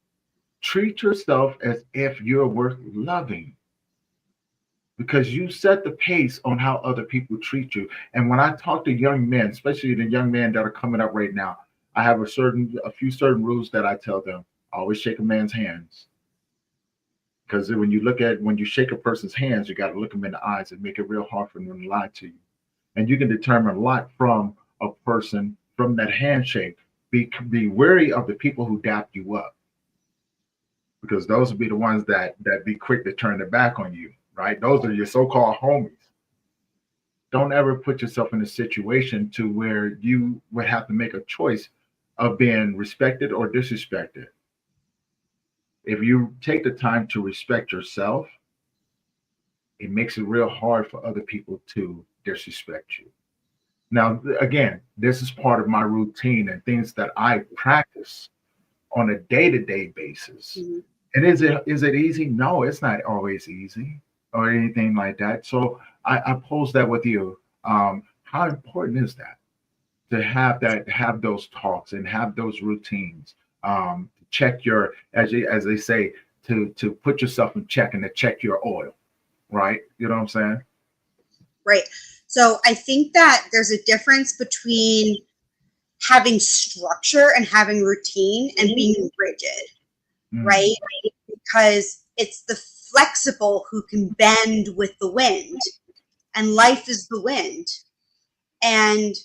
treat yourself as if you're worth loving because you set the pace on how other people treat you. And when I talk to young men, especially the young men that are coming up right now, I have a few certain rules that I tell them. Always shake a man's hands because when you shake a person's hands, you got to look them in the eyes and make it real hard for them to lie to you. And you can determine a lot from a person from that handshake. Be wary of the people who dap you up because those will be the ones that be quick to turn their back on you, right? Those are your so-called homies. Don't ever put yourself in a situation to where you would have to make a choice of being respected or disrespected. If you take the time to respect yourself, it makes it real hard for other people to disrespect you. Now, again, this is part of my routine and things that I practice on a day-to-day basis. Mm-hmm. And is it easy? No, it's not always easy or anything like that. So I pose that with you. How important is that to have those talks and have those routines? Check your as they say to put yourself in check and to check your oil, right? You know what I'm saying? Right. So I think that there's a difference between having structure and having routine and being rigid, right? Because it's the flexible who can bend with the wind, and life is the wind. And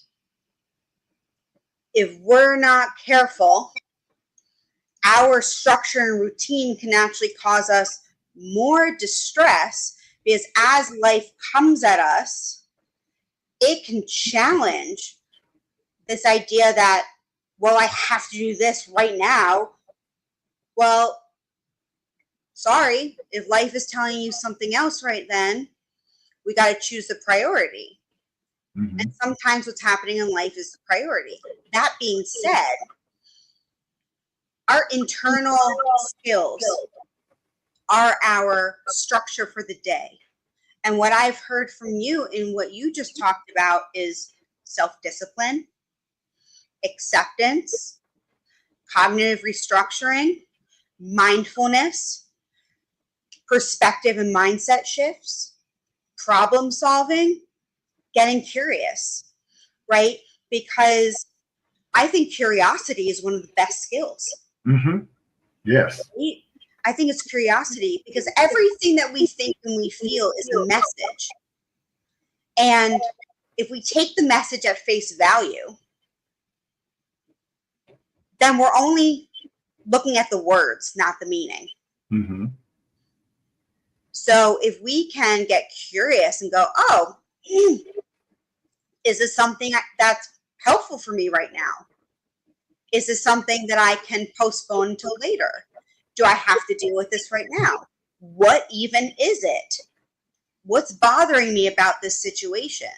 if we're not careful, our structure and routine can actually cause us more distress because as life comes at us, it can challenge this idea that, well, I have to do this right now. Well, sorry, if life is telling you something else right then, we got to choose the priority. Mm-hmm. And sometimes what's happening in life is the priority. That being said, our internal skills are our structure for the day. And what I've heard from you in what you just talked about is self-discipline, acceptance, cognitive restructuring, mindfulness, perspective and mindset shifts, problem solving, getting curious, right? Because I think curiosity is one of the best skills. Mm-hmm. Yes. Right? I think it's curiosity because everything that we think and we feel is a message. And if we take the message at face value, then we're only looking at the words, not the meaning. Mm-hmm. So if we can get curious and go, oh, is this something that's helpful for me right now? Is this something that I can postpone until later? Do I have to deal with this right now? What even is it? What's bothering me about this situation?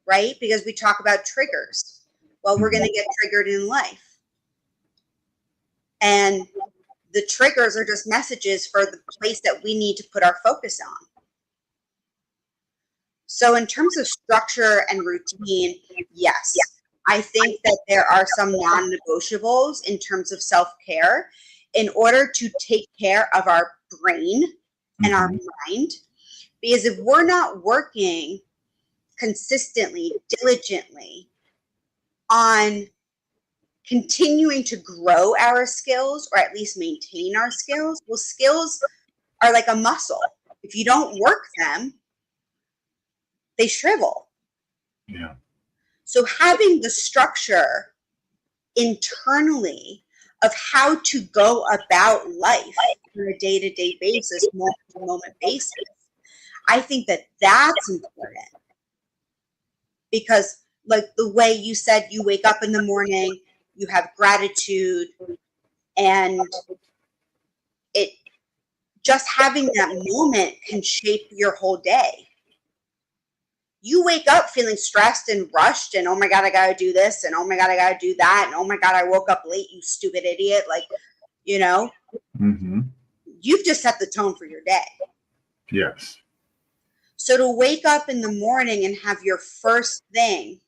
Right? Because we talk about triggers. Well, we're going to get triggered in life. And the triggers are just messages for the place that we need to put our focus on. So in terms of structure and routine, yes, I think that there are some non-negotiables in terms of self-care in order to take care of our brain and our mind. Because if we're not working consistently, diligently on continuing to grow our skills or at least maintain our skills, well, skills are like a muscle. If you don't work them, they shrivel. Yeah. So having the structure internally of how to go about life on a day-to-day basis, moment-to-moment basis, I think that that's important. Because like the way you said, you wake up in the morning, you have gratitude, and it just having that moment can shape your whole day. You wake up feeling stressed and rushed and, oh my God, I got to do this. And oh my God, I got to do that. And oh my God, I woke up late, you stupid idiot. Like, you know, you've just set the tone for your day. Yes. So to wake up in the morning and have your first thing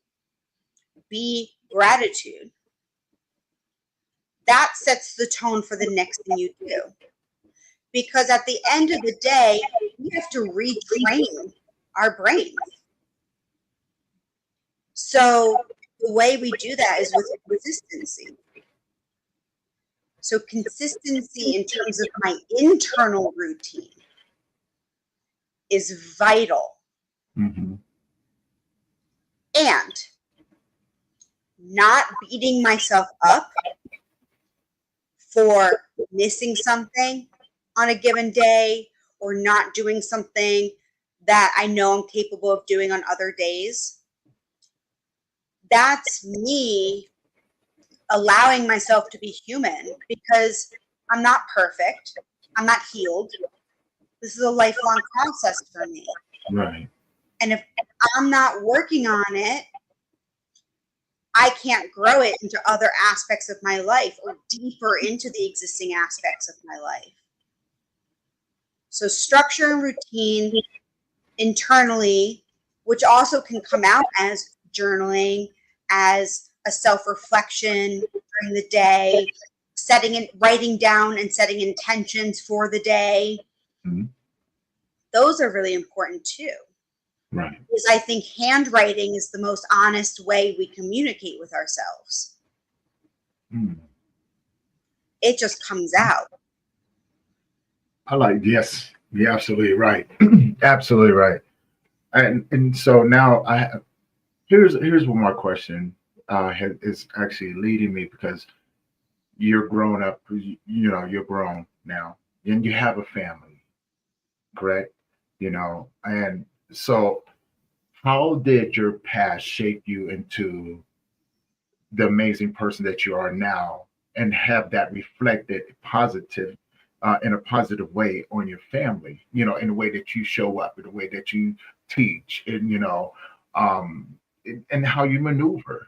be gratitude, that sets the tone for the next thing you do. Because at the end of the day, we have to retrain our brains. So the way we do that is with consistency. So consistency in terms of my internal routine is vital. And not beating myself up for missing something on a given day or not doing something that I know I'm capable of doing on other days. That's me allowing myself to be human because I'm not perfect. I'm not healed. This is a lifelong process for me. Right. And if I'm not working on it, I can't grow it into other aspects of my life or deeper into the existing aspects of my life. So structure and routine internally, which also can come out as journaling, as a self-reflection during the day, writing down and setting intentions for the day. Those are really important too. Right. Because I think handwriting is the most honest way we communicate with ourselves. It just comes out. Yes, you're absolutely right. Absolutely right. And so now here's one more question is actually leading me because you're grown up, you're grown now and you have a family, correct? And so how did your past shape you into the amazing person that you are now and have that reflected in a positive way on your family, in the way that you show up, in the way that you teach, and and how you maneuver,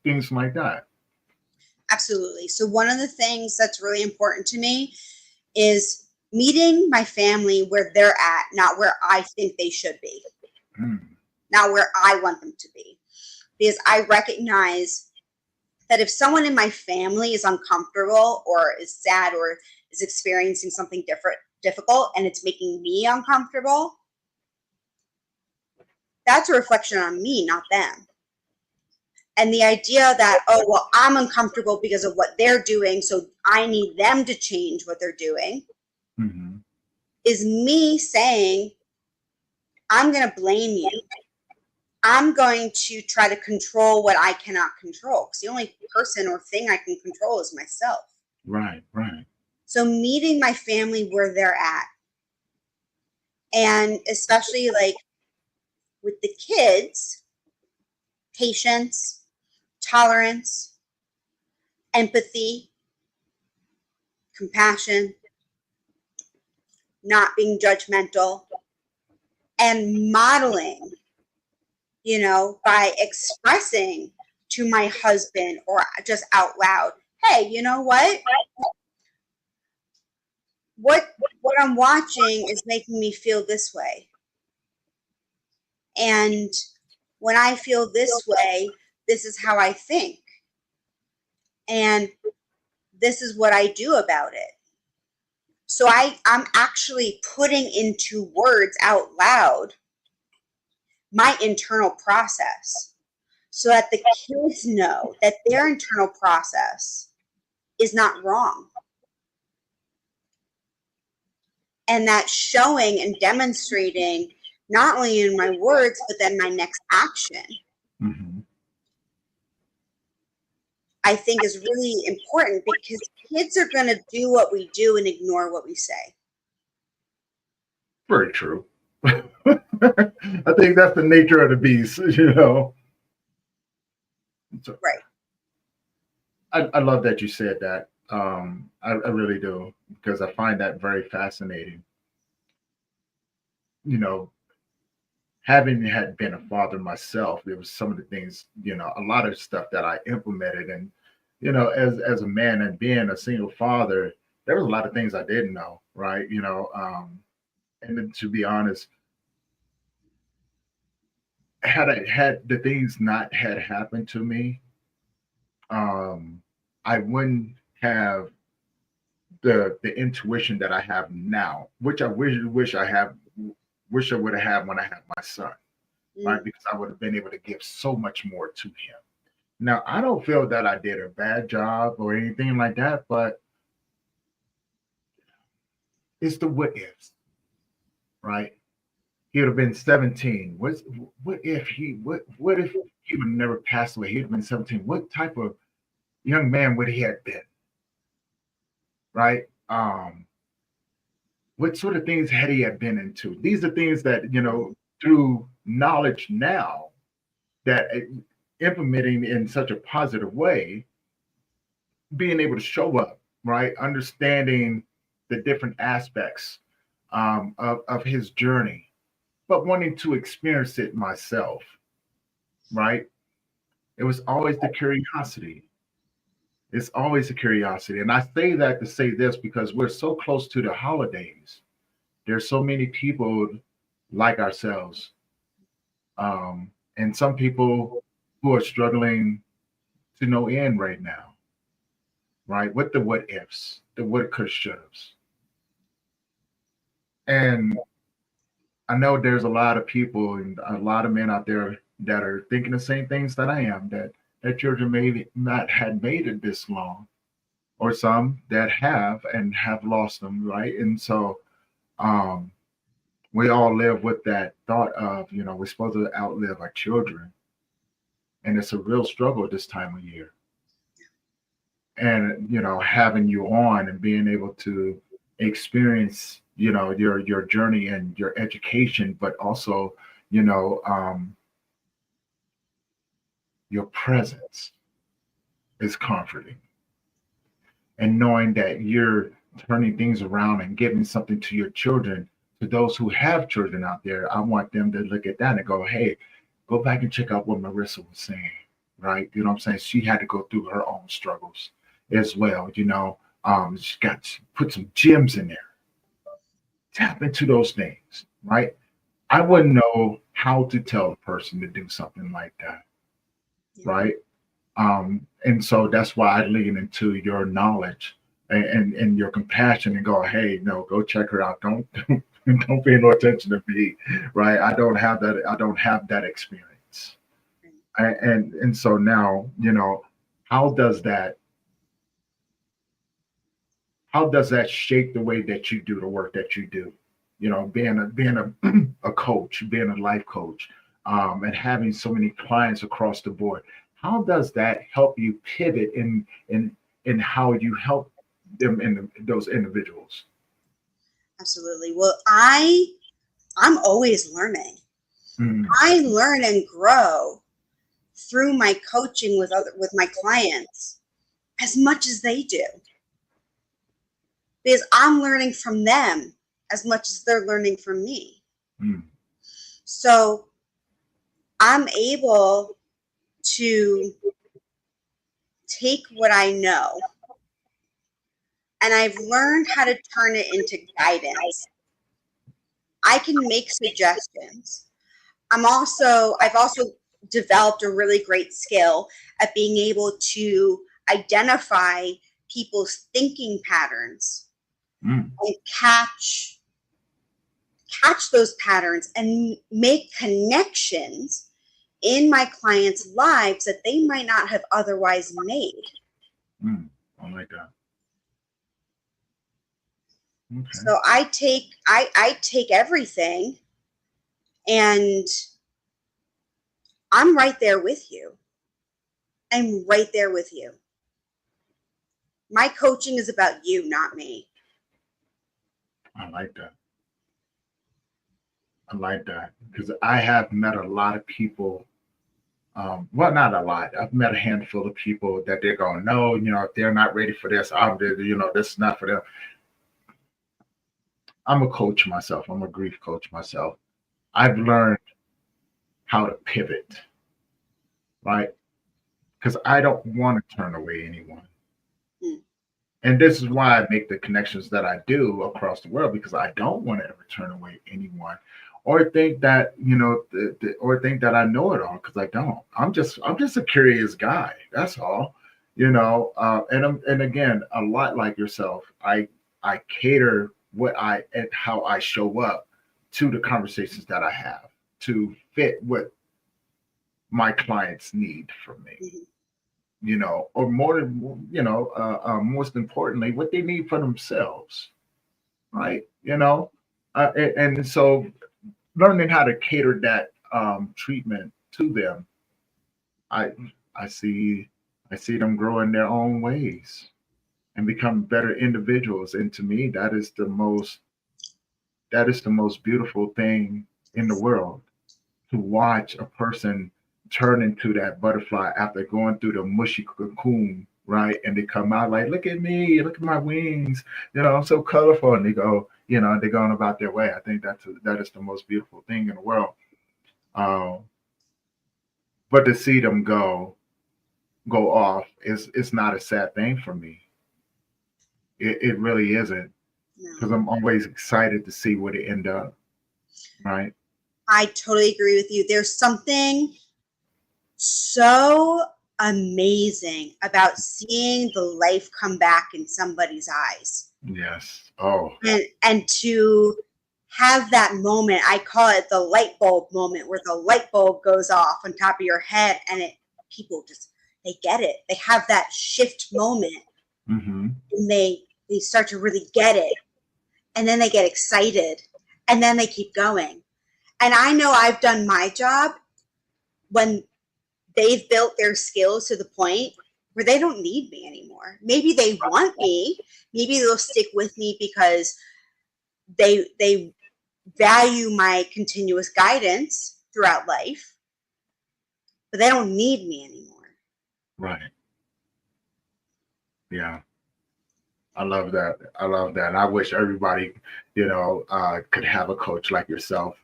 things like that. Absolutely. So one of the things that's really important to me is meeting my family where they're at, not where I think they should be, not where I want them to be. Because I recognize that if someone in my family is uncomfortable or is sad or is experiencing something difficult and it's making me uncomfortable, that's a reflection on me, not them. And the idea that, oh, well, I'm uncomfortable because of what they're doing, so I need them to change what they're doing, Mm-hmm. is me saying, I'm going to blame you. I'm going to try to control what I cannot control, because the only person or thing I can control is myself. Right, right. So meeting my family where they're at, and especially like with the kids, patience, tolerance, empathy, compassion, not being judgmental, and modeling, by expressing to my husband or just out loud, hey, you know what? What I'm watching is making me feel this way. And when I feel this way, this is how I think. And this is what I do about it. So I'm actually putting into words out loud my internal process, so that the kids know that their internal process is not wrong. And that showing and demonstrating not only in my words, but then my next action, Mm-hmm. I think is really important, because kids are going to do what we do and ignore what we say. Very true. I think that's the nature of the beast, So Right. I love that you said that. I really do, because I find that very fascinating. You know, having had been a father myself, there was some of the things, a lot of stuff that I implemented, and as a man and being a single father, there was a lot of things I didn't know, right? And then, to be honest, had the things not had happened to me, I wouldn't have the intuition that I have now, which I wish I would have had when I had my son, right? Because I would have been able to give so much more to him. Now, I don't feel that I did a bad job or anything like that, but it's the what ifs, right? He would have been 17. What if he would never passed away? He'd have been 17. What type of young man would he have been? Right? What sort of things had he have been into? These are things that, through knowledge now, that implementing in such a positive way, being able to show up, right? Understanding the different aspects of his journey, but wanting to experience it myself, right? It was always the curiosity. It's always a curiosity. And I say that to say this because we're so close to the holidays. There's so many people like ourselves. And some people who are struggling to no end right now, right? With the what ifs, the what could should haves. And I know there's a lot of people and a lot of men out there that are thinking the same things that I am, that their children maybe not had made it this long, or some that have and have lost them, right? And so um, we all live with that thought of, we're supposed to outlive our children. And it's a real struggle this time of year. And, having you on and being able to experience, your journey and your education, but also, your presence is comforting. And knowing that you're turning things around and giving something to your children, to those who have children out there, I want them to look at that and go, hey, go back and check out what Marrissa was saying, right? You know what I'm saying? She had to go through her own struggles as well, she got to put some gems in there. Tap into those things, right? I wouldn't know how to tell a person to do something like that, right? And so that's why I lean into your knowledge and your compassion and go, hey, no, go check her out. Don't Don't pay no attention to me, right? I don't have that. I don't have that experience. And so now, how does that how does that shape the way that you do the work that you do? Being a a coach, being a life coach, and having so many clients across the board. How does that help you pivot in how you help them those individuals? Absolutely. Well, I'm always learning. Mm, I learn and grow through my coaching with my clients as much as they do, because I'm learning from them as much as they're learning from me. mm, So I'm able to take what I know, and I've learned how to turn it into guidance. I can make suggestions. I've also developed a really great skill at being able to identify people's thinking patterns mm, and catch those patterns and make connections in my clients' lives that they might not have otherwise made. mm. I like that. Okay. So I take everything, and I'm right there with you. I'm right there with you. My coaching is about you, not me. I like that. I like that because I have met a lot of people. Well, not a lot. I've met a handful of people that they're going, no, if they're not ready for this, this is not for them. I'm a coach myself. I'm a grief coach myself. I've learned how to pivot, right? Because I don't want to turn away anyone. Mm. And this is why I make the connections that I do across the world because I don't want to ever turn away anyone or think that, or think that I know it all because I don't. I'm just a curious guy. That's all. And again, a lot like yourself, I cater what I and how I show up to the conversations that I have to fit what my clients need from me, Mhm. or more, most importantly, what they need for themselves, right? And so learning how to cater that treatment to them, I I see I see them grow in their own ways and become better individuals. And to me, that is the most beautiful thing in the world to watch a person turn into that butterfly after going through the mushy cocoon, right? And they come out like, look at me, look at my wings, I'm so colorful. And they go, they're going about their way. I think that is the most beautiful thing in the world. Um, but to see them go off is not a sad thing for me. It really isn't because No, I'm always excited to see where they end up, right? I totally agree with you. There's something so amazing about seeing the life come back in somebody's eyes, Yes. Oh, and to have that moment. I call it the light bulb moment, where the light bulb goes off on top of your head, and people just, they get it. They have that shift moment, mm-hmm. and they start to really get it, and then they get excited, and then they keep going. And I know I've done my job when they've built their skills to the point where they don't need me anymore. Maybe they want me. Maybe they'll stick with me because they value my continuous guidance throughout life, but they don't need me anymore. Right. Yeah. I love that. I love that. And I wish everybody, could have a coach like yourself,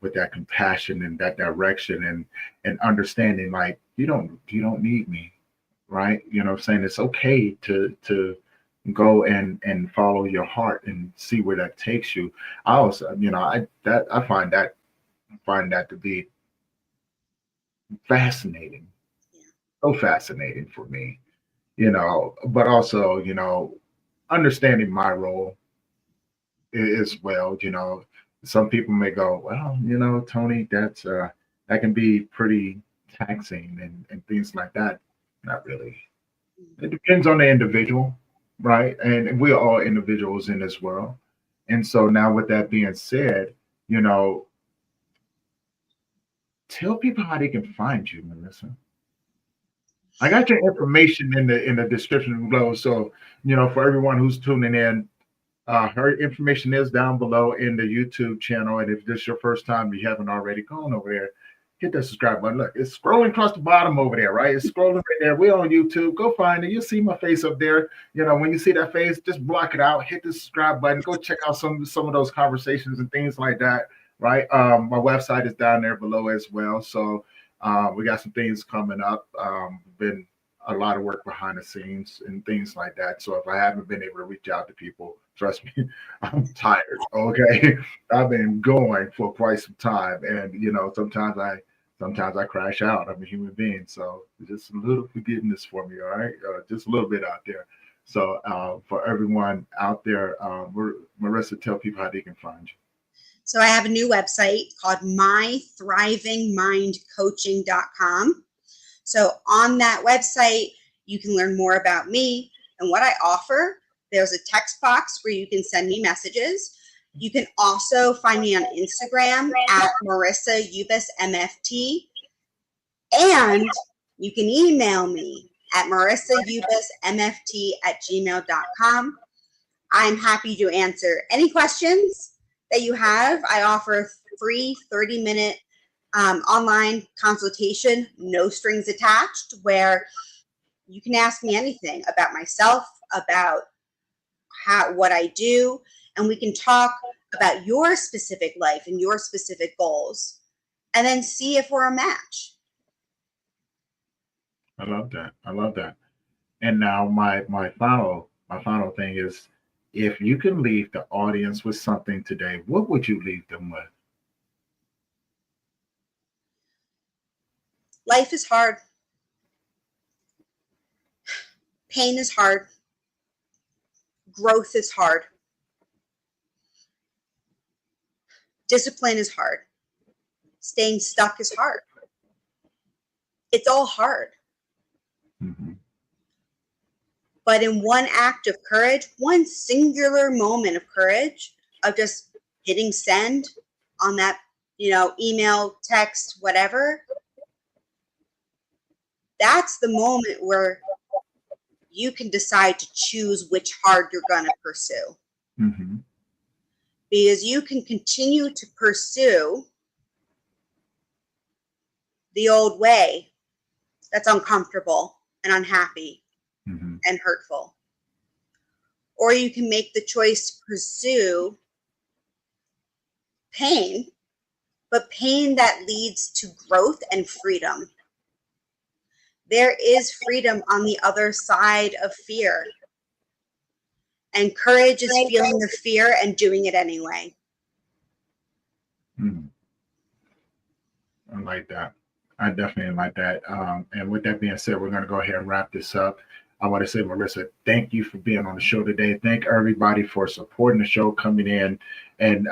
with that compassion and that direction and understanding. Like you don't need me, right? I'm saying it's okay to go and follow your heart and see where that takes you. I also, I find that to be fascinating, Yeah. so fascinating for me. But also, understanding my role as well. Some people may go, well, Tony, that can be pretty taxing and things like that. Not really. It depends on the individual, right? And we are all individuals in this world. And so now, with that being said, you know, tell people how they can find you, Marrissa. I got your information in the description below. So, for everyone who's tuning in, her information is down below in the YouTube channel. And if this is your first time, you haven't already gone over there, hit that subscribe button. Look, it's scrolling across the bottom over there, right? It's scrolling right there. We're on YouTube. Go find it. You'll see my face up there. When you see that face, just block it out. Hit the subscribe button. Go check out some of those conversations and things like that, right? My website is down there below as well. So we got some things coming up. Been a lot of work behind the scenes and things like that. So if I haven't been able to reach out to people, trust me, I'm tired. Okay, I've been going for quite some time, and sometimes I crash out. I'm a human being, so just a little forgiveness for me, all right? Just a little bit out there. So for everyone out there, Marrissa, tell people how they can find you. So I have a new website called mythrivingmindcoaching.com. So on that website, you can learn more about me and what I offer. There's a text box where you can send me messages. You can also find me on Instagram at Marrissa Ubis MFT. And you can email me at marissayubismft@gmail.com. I'm happy to answer any questions that you have. I offer a free 30-minute online consultation, no strings attached, where you can ask me anything about myself, about what I do, and we can talk about your specific life and your specific goals, and then see if we're a match. I love that. I love that. And now my final thing is, if you can leave the audience with something today, what would you leave them with? Life is hard. Pain is hard. Growth is hard. Discipline is hard. Staying stuck is hard. It's all hard. Mm-hmm. But in one act of courage, one singular moment of courage, of just hitting send on that, email, text, whatever, that's the moment where you can decide to choose which hard you're going to pursue. Mm-hmm. Because you can continue to pursue the old way that's uncomfortable and unhappy Mm-hmm. and hurtful. Or you can make the choice to pursue pain, but pain that leads to growth and freedom. There is freedom on the other side of fear. And courage is feeling the fear and doing it anyway. Mm. I like that. I definitely like that. And with that being said, we're going to go ahead and wrap this up. I want to say, Marrissa, thank you for being on the show today. Thank everybody for supporting the show, coming in and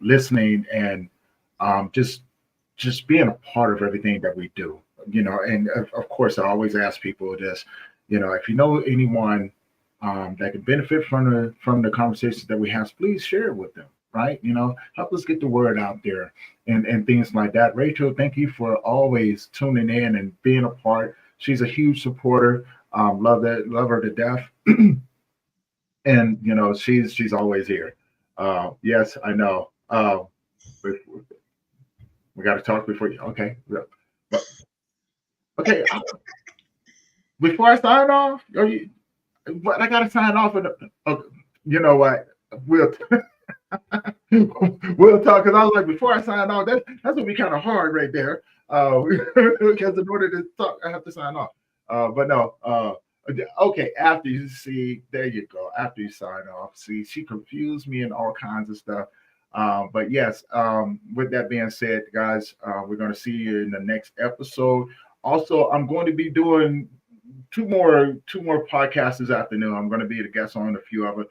listening, and just being a part of everything that we do. And of course, I always ask people this. If you know anyone that can benefit from the conversations that we have, please share it with them. Right? Help us get the word out there and things like that. Rachel, thank you for always tuning in and being a part. She's a huge supporter. Love her to death. And she's always here. Yes, I know. We got to talk before you. Okay. Okay. Before I sign off, I got to sign off. You know what? We'll talk, because I was like, before I sign off, that's gonna be kind of hard right there. Because in order to talk, I have to sign off. But no. Okay, after you see, there you go. After you sign off, see, she confused me and all kinds of stuff. But yes, with that being said, guys, we're going to see you in the next episode. Also, I'm going to be doing two more podcasts this afternoon. I'm going to be the guest on a few of it.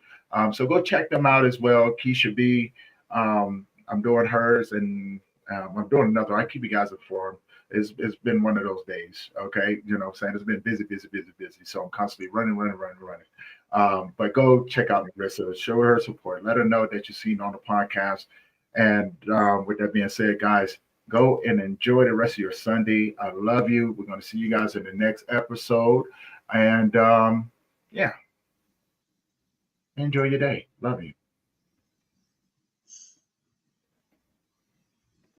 So go check them out as well. Keisha B. I'm doing hers, and I'm doing another. I keep you guys informed. It's been one of those days. Okay, you know what I'm saying? It's been busy, busy, busy, busy. So I'm constantly running, running, running, running. But go check out Marrissa. Show her support. Let her know that you've seen on the podcast. And with that being said, guys, go and enjoy the rest of your Sunday. I love you. We're going to see you guys in the next episode. And yeah, enjoy your day. Love you.